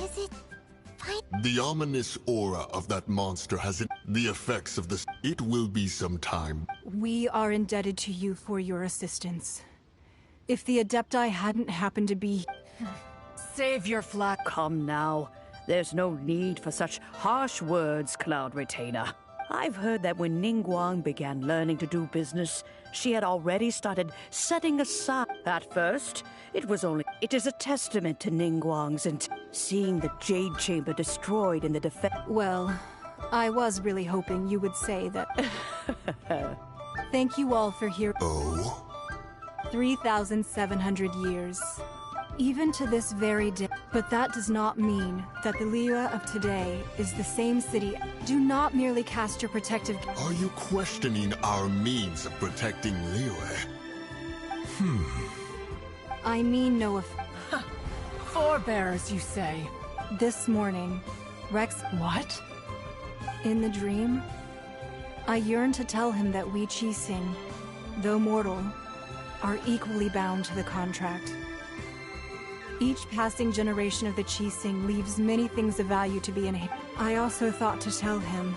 Is it fine? The ominous aura of that monster has the effects of this. It will be some time. We are indebted to you for your assistance. If the Adepti hadn't happened to be... Save your flat. Come now. There's no need for such harsh words, Cloud Retainer. I've heard that when Ningguang began learning to do business, she had already started setting aside. At first, it is a testament to Ningguang's seeing the Jade Chamber destroyed in the defense. Well, I was really hoping you would say that... Thank you all for hearing... Oh? 3,700 years. Even to this very day. But that does not mean that the Liyue of today is the same city. Do not merely cast your protective... Are you questioning our means of protecting Liyue? I mean no Forebears, you say? This morning, Rex... What? In the dream, I yearned to tell him that we Qixing, though mortal, are equally bound to the contract. Each passing generation of the Qixing leaves many things of value to be inherited. I also thought to tell him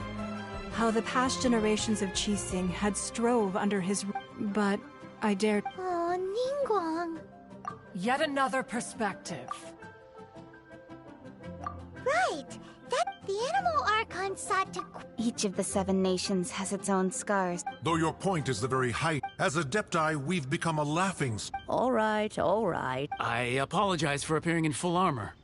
how the past generations of Qixing had strove under his... But I dared... Oh, Ningguang. Yet another perspective. Right! The Animal Archon sought to... Each of the 7 nations has its own scars. Though your point is the very height, as Adepti, we've become a laughing... All right, all right. I apologize for appearing in full armor.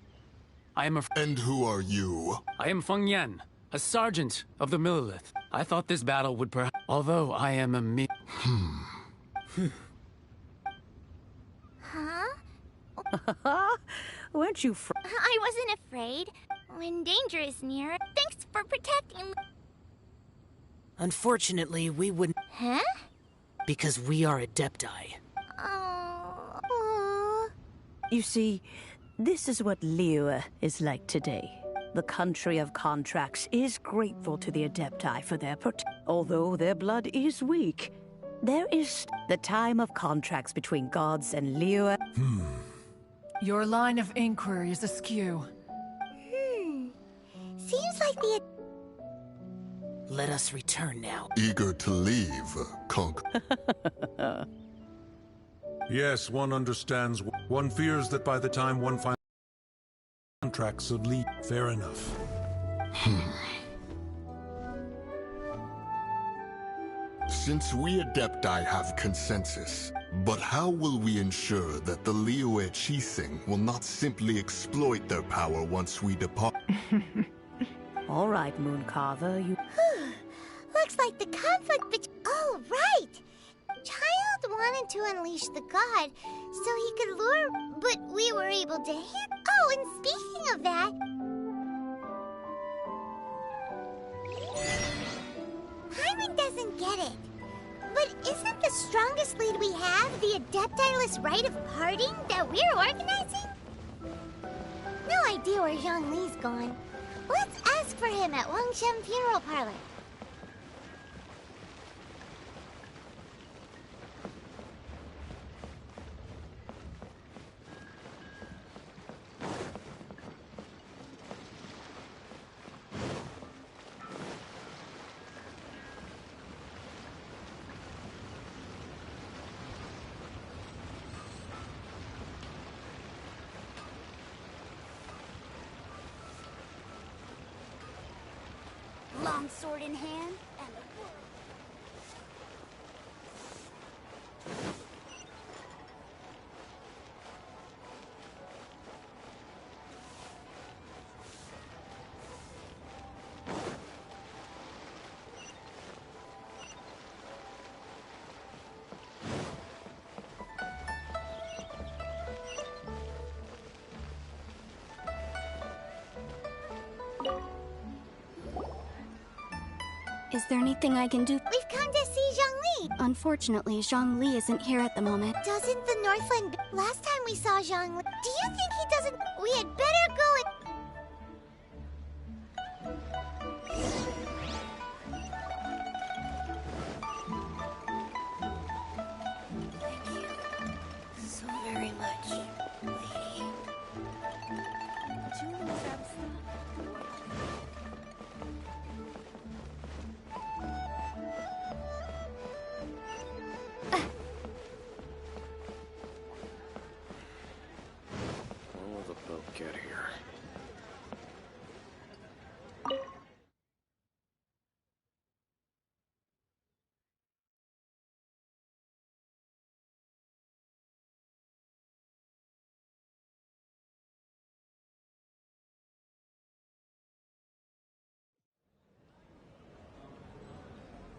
I am a... And who are you? I am Feng Yan, a sergeant of the Millilith. I thought this battle would perhaps... Although I am a Huh? Weren't you I wasn't afraid. When danger is near, thanks for protecting... Unfortunately, we wouldn't... Huh? Because we are Adepti. Oh. You see, this is what Liyue is like today. The country of contracts is grateful to the Adepti for their although their blood is weak. There is the time of contracts between gods and Liyue. Your line of inquiry is askew. Seems like the... Let us return now. Eager to leave, Conk. Yes, one understands. One fears that by the time one finds contracts of lead. Fair enough. Since we Adepti have consensus, but how will we ensure that the Liyue Qixing will not simply exploit their power once we depart? All right, Mooncarver, you... Looks like the conflict between... Oh, right! Child wanted to unleash the god, so he could lure... But we were able to hit... Oh, and speaking of that... Paimon doesn't get it. But isn't the strongest lead we have the Adepti-less rite of parting that we're organizing? No idea where Zhongli's gone. Let's ask ask for him at Wangshem Funeral Parlor. Long sword in hand, and the Is there anything I can do? We've come to see Zhongli. Unfortunately, Zhongli isn't here at the moment. Doesn't the Northland... Last time we saw Zhongli... Do you think he doesn't... We had better go and... So very much, lady. When will the boat get here?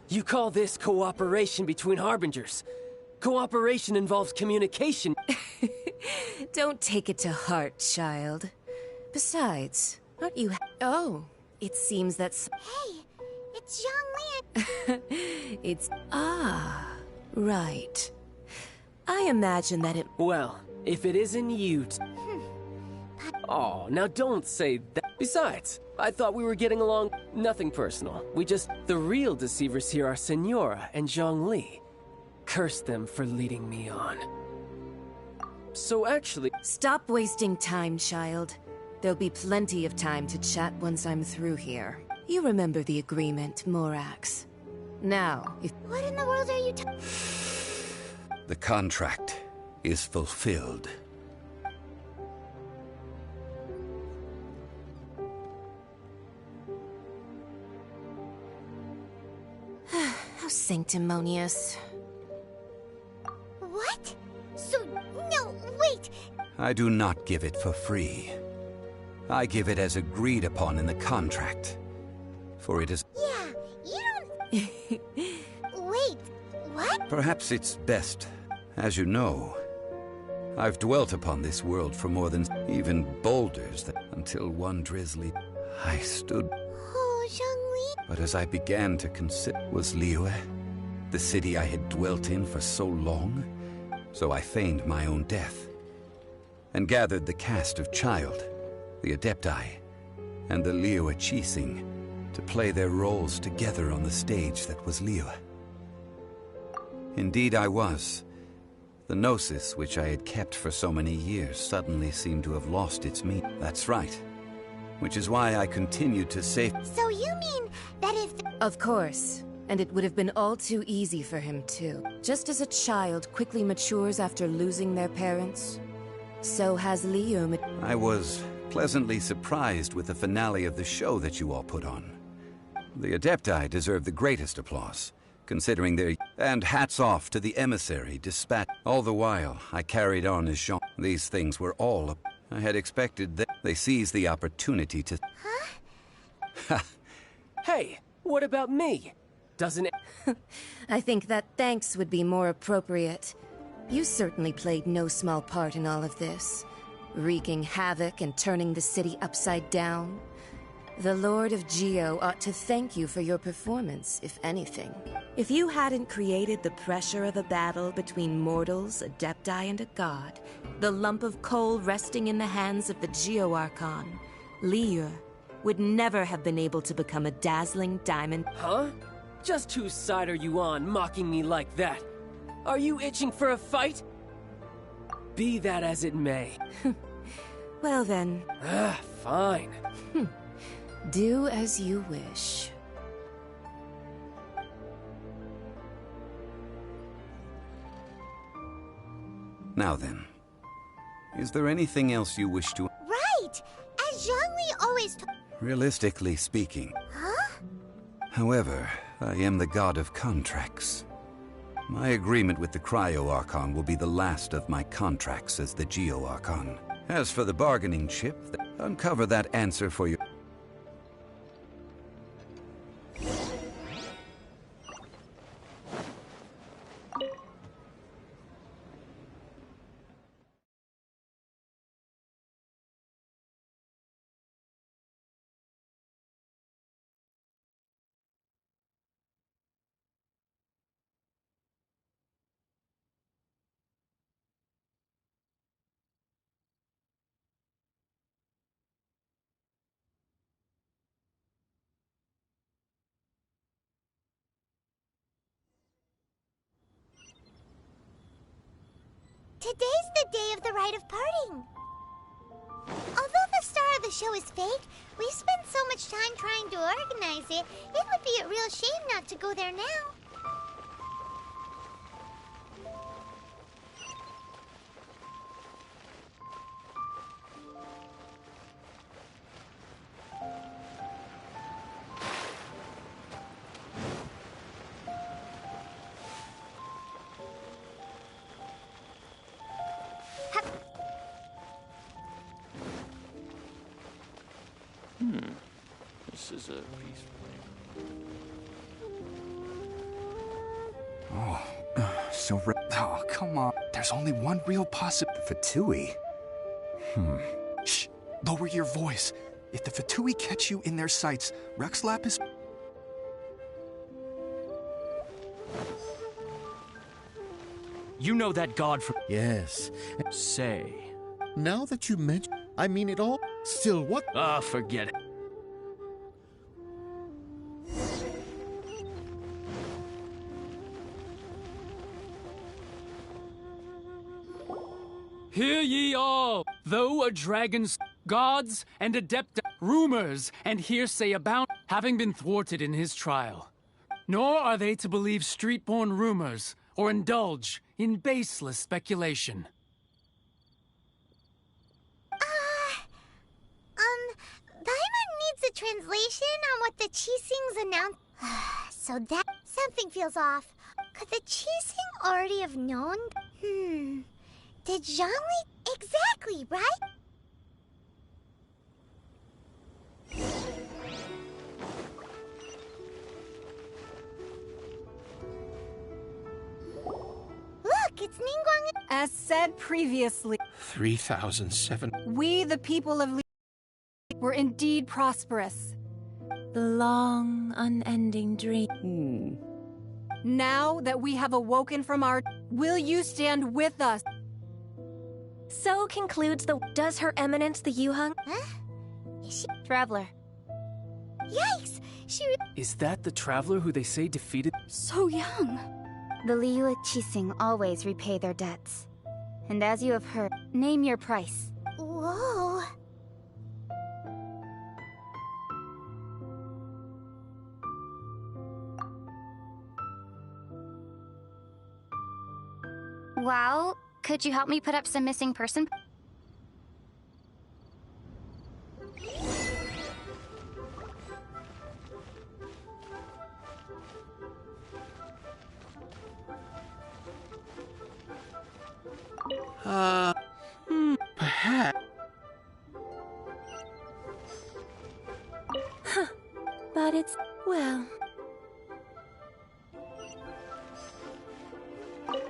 You call this cooperation between Harbingers? Cooperation involves communication. Don't take it to heart, child. Besides, aren't you Oh, it seems that's... Hey, it's Zhongli. It's... Ah, right. I imagine that it... Well, if it isn't you... Oh, now don't say that. Besides, I thought we were getting along. Nothing personal. The real deceivers here are Senora and Zhongli. Curse them for leading me on. So actually... Stop wasting time, child. There'll be plenty of time to chat once I'm through here. You remember the agreement, Morax. Now, if... What in the world are you The contract is fulfilled. How sanctimonious. What? So, no, wait! I do not give it for free. I give it as agreed upon in the contract. For it is... Yeah, you don't... Wait, what? Perhaps it's best. As you know, I've dwelt upon this world for more than even boulders that until one drizzly... I stood... Oh, Zhongli... But as I began to consider... Was Liyue the city I had dwelt in for so long? So I feigned my own death, and gathered the cast of Child, the Adepti, and the Liyue Qixing to play their roles together on the stage that was Liyue. Indeed I was. The Gnosis, which I had kept for so many years, suddenly seemed to have lost its meaning. That's right. Which is why I continued to say... So you mean that if... Of course. And it would have been all too easy for him, too. Just as a child quickly matures after losing their parents, so has Liyue... I was pleasantly surprised with the finale of the show that you all put on. The Adepti deserve the greatest applause, considering their... And hats off to the emissary dispatch. All the while, I carried on as Jean. These things were all... I had expected that they seized the opportunity to... Huh? Hey, what about me? Doesn't it... I think that thanks would be more appropriate. You certainly played no small part in all of this, wreaking havoc and turning the city upside down. The Lord of Geo ought to thank you for your performance, if anything. If you hadn't created the pressure of a battle between mortals, Adepti, and a god, the lump of coal resting in the hands of the Geo Archon, Liyue, would never have been able to become a dazzling diamond. Huh? Just whose side are you on, mocking me like that? Are you itching for a fight? Be that as it may. Well then. Fine. Do as you wish. Now then, is there anything else you wish to... Right! As Zhongli always Realistically speaking. Huh? However, I am the god of contracts. My agreement with the Cryo-Archon will be the last of my contracts as the Geo-Archon. As for the bargaining chip, uncover that answer for you. Today's the day of the rite of parting. Although the star of the show is fake, we spent so much time trying to organize it, it would be a real shame not to go there now. This is a peace Oh, come on. There's only one real possibility. Fatui? Shh. Lower your voice. If the Fatui catch you in their sights, Rexlap is... You know that god from... Yes. Say. Now that you mention... I mean it all. Still, what... Forget it. Hear ye all! Though a dragon's gods and adept rumors and hearsay abound, having been thwarted in his trial. Nor are they to believe street-born rumors or indulge in baseless speculation. Paimon needs a translation on what the Qixings announced. So that something feels off. Could the Qixing already have known? Did Zhongli... Exactly, right? Look, it's Ningguang... As said previously, 3,007... we, the people of Li, were indeed prosperous. The long, unending dream. Now that we have awoken from our... Will you stand with us? So concludes the... Does Her Eminence the Yuheng? Huh? Is she... Traveler. Yikes! She... Is that the traveler who they say defeated... So young. The Liyue Qixing always repay their debts. And as you have heard, name your price. Whoa... Well, could you help me put up some missing person? Perhaps... But it's... well...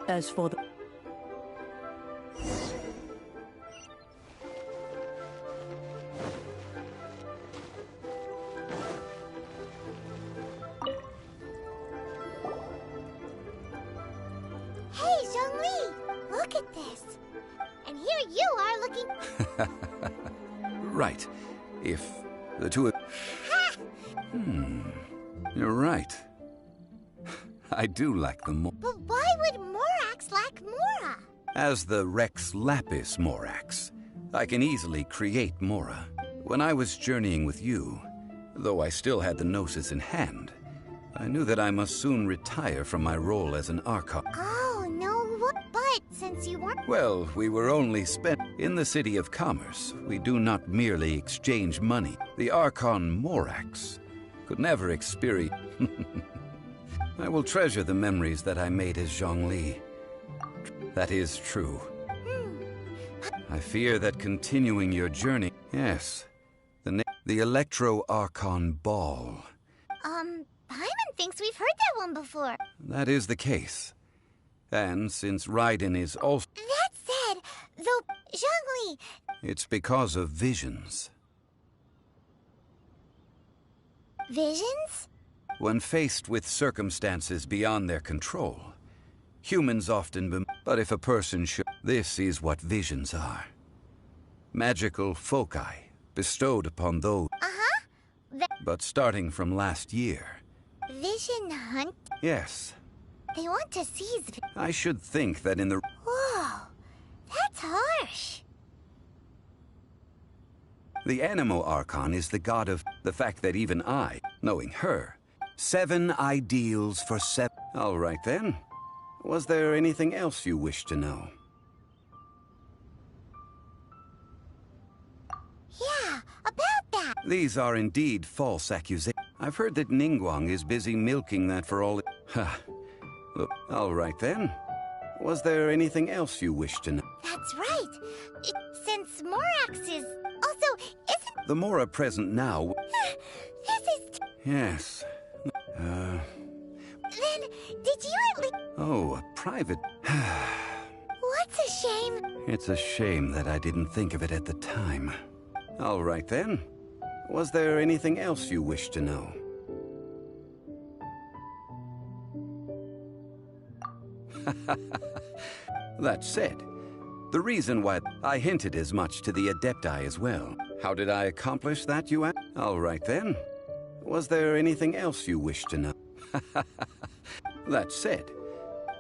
As for the... Hey, Zhongli! Look at this! And here you are looking... Right. If The two of... You're right. I do lack the But why would Morax lack Mora? As the Rex Lapis Morax, I can easily create Mora. When I was journeying with you, though I still had the Gnosis in hand, I knew that I must soon retire from my role as an Archon. Oh, no, but since you weren't... Well, we were only spent in the City of Commerce. We do not merely exchange money. The Archon Morax could never experience... I will treasure the memories that I made as Zhongli. That is true. I fear that continuing your journey... Yes, the Electro-Archon Ball. Paimon thinks we've heard that one before. That is the case. And since Raiden is also... That said, though, Zhongli... It's because of visions. Visions? When faced with circumstances beyond their control, humans often but if a person should... This is what visions are. Magical foci bestowed upon those... But starting from last year... Vision hunt? Yes. They want to seize... I should think that in the... Whoa, that's harsh. The Animo Archon is the god of... The fact that even I, knowing her... 7 ideals for 7... All right then. Was there anything else you wish to know? Yeah, about that. These are indeed false accusations. I've heard that Ningguang is busy milking that for all... Ha. Look, all right then. Was there anything else you wish to know? That's right. Since Morax is... Also, isn't... The Mora present now... This is... Yes. Then, did you at least... Oh, a private... What's a shame? It's a shame that I didn't think of it at the time. All right then. Was there anything else you wish to know? That said, the reason why I hinted as much to the Adepti as well. How did I accomplish that, you ask? All right then. Was there anything else you wish to know? That said,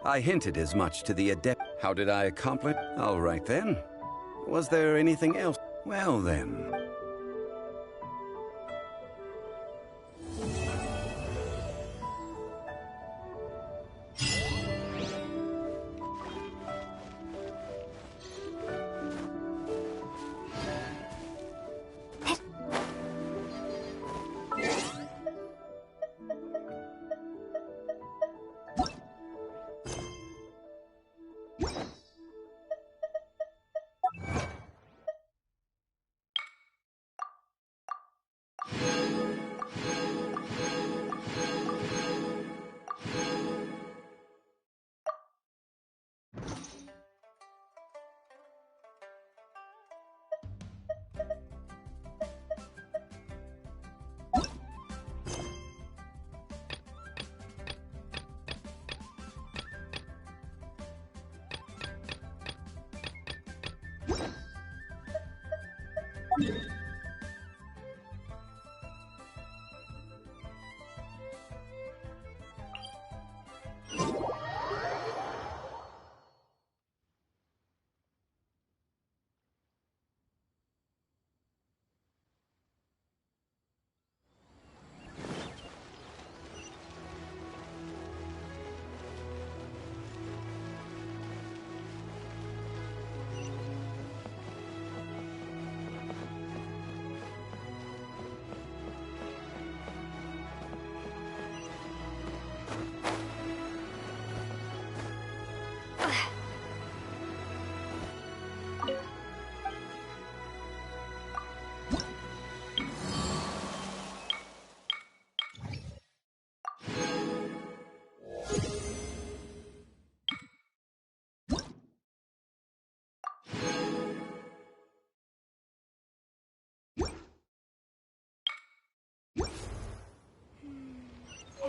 I hinted as much to the Adept. How did I accomplish? All right then. Was there anything else? Well then.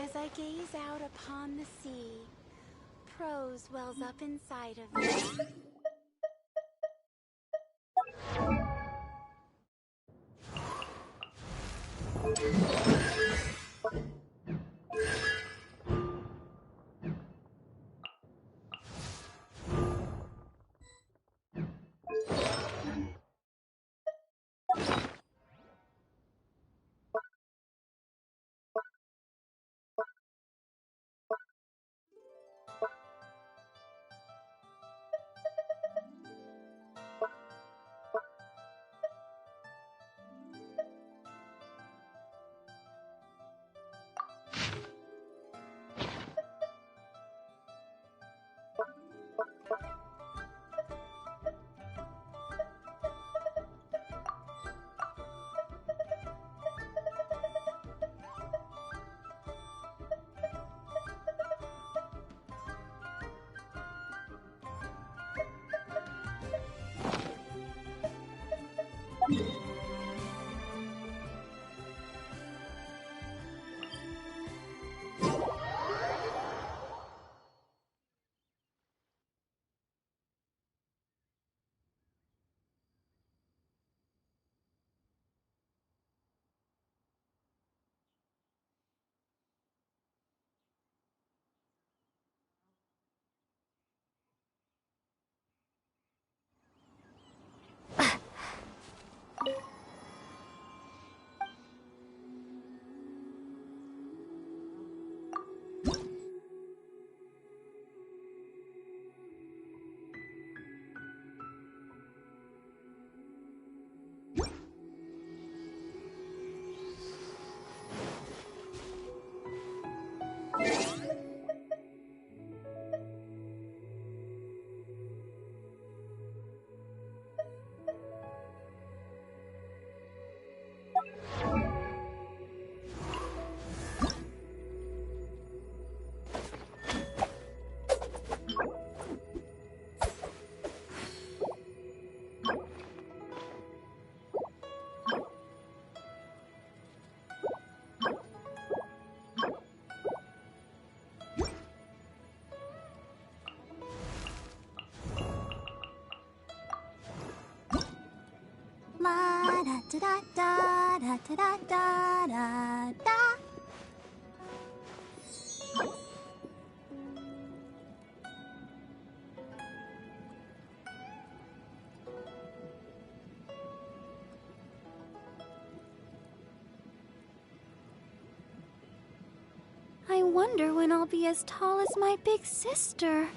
As I gaze out upon the sea, prose wells up inside of me. La da da da da da da da da da. I wonder when I'll be as tall as my big sister.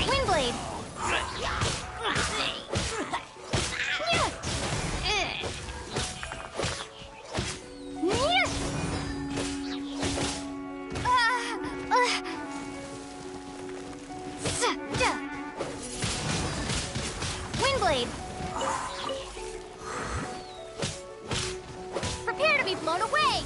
Windblade! Windblade! Prepare to be blown away!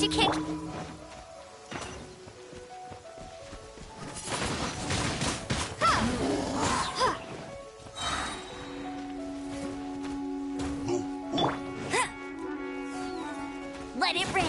you can't... Let it rain.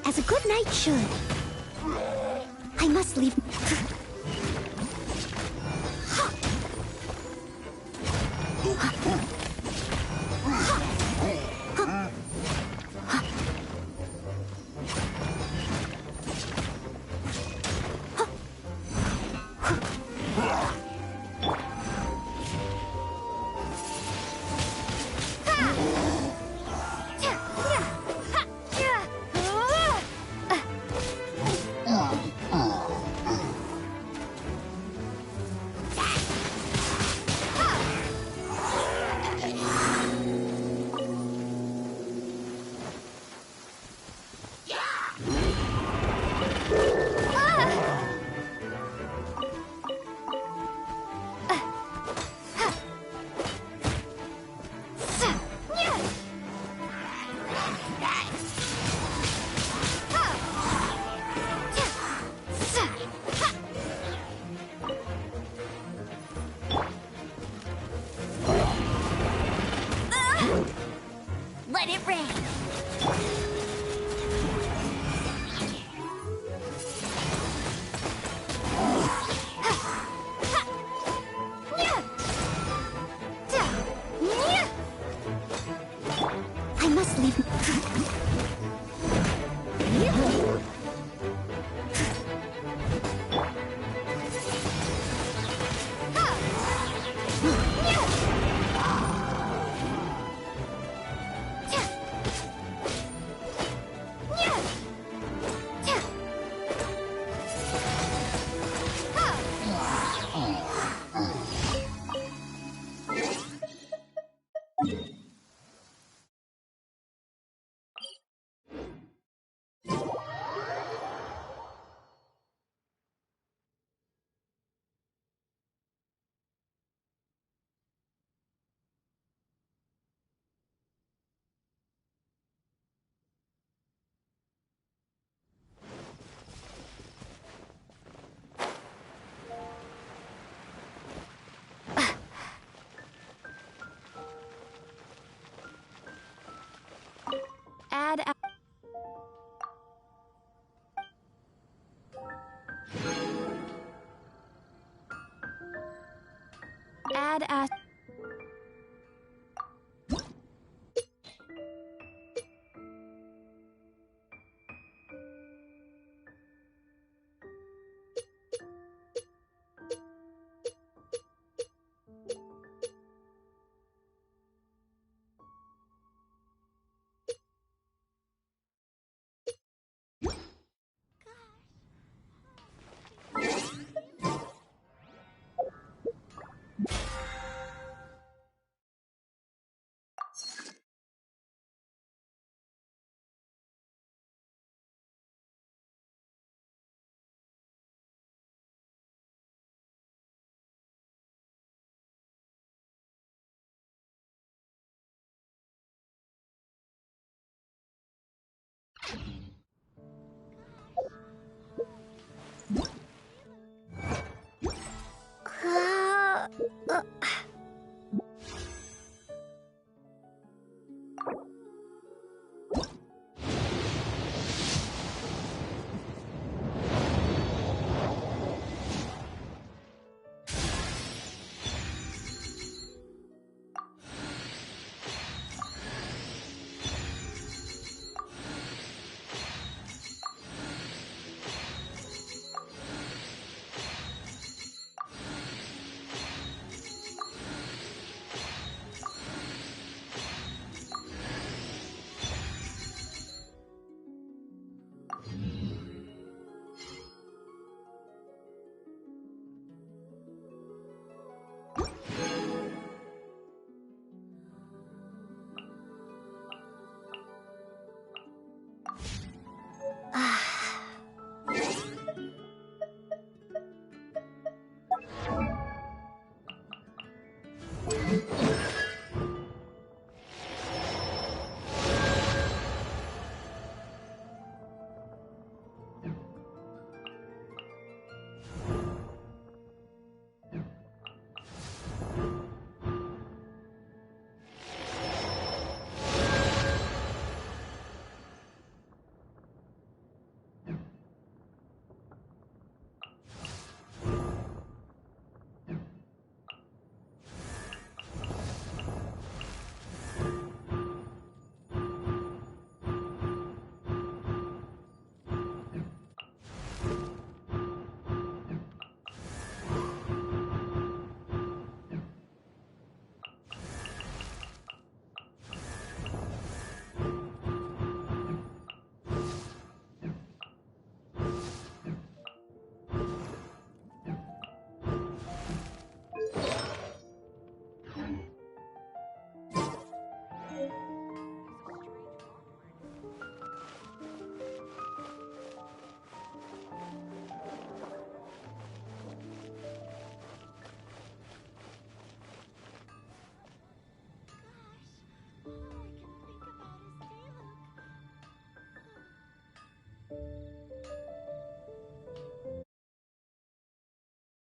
As a good knight should. I must leave. Let it rain. I must leave. Add a...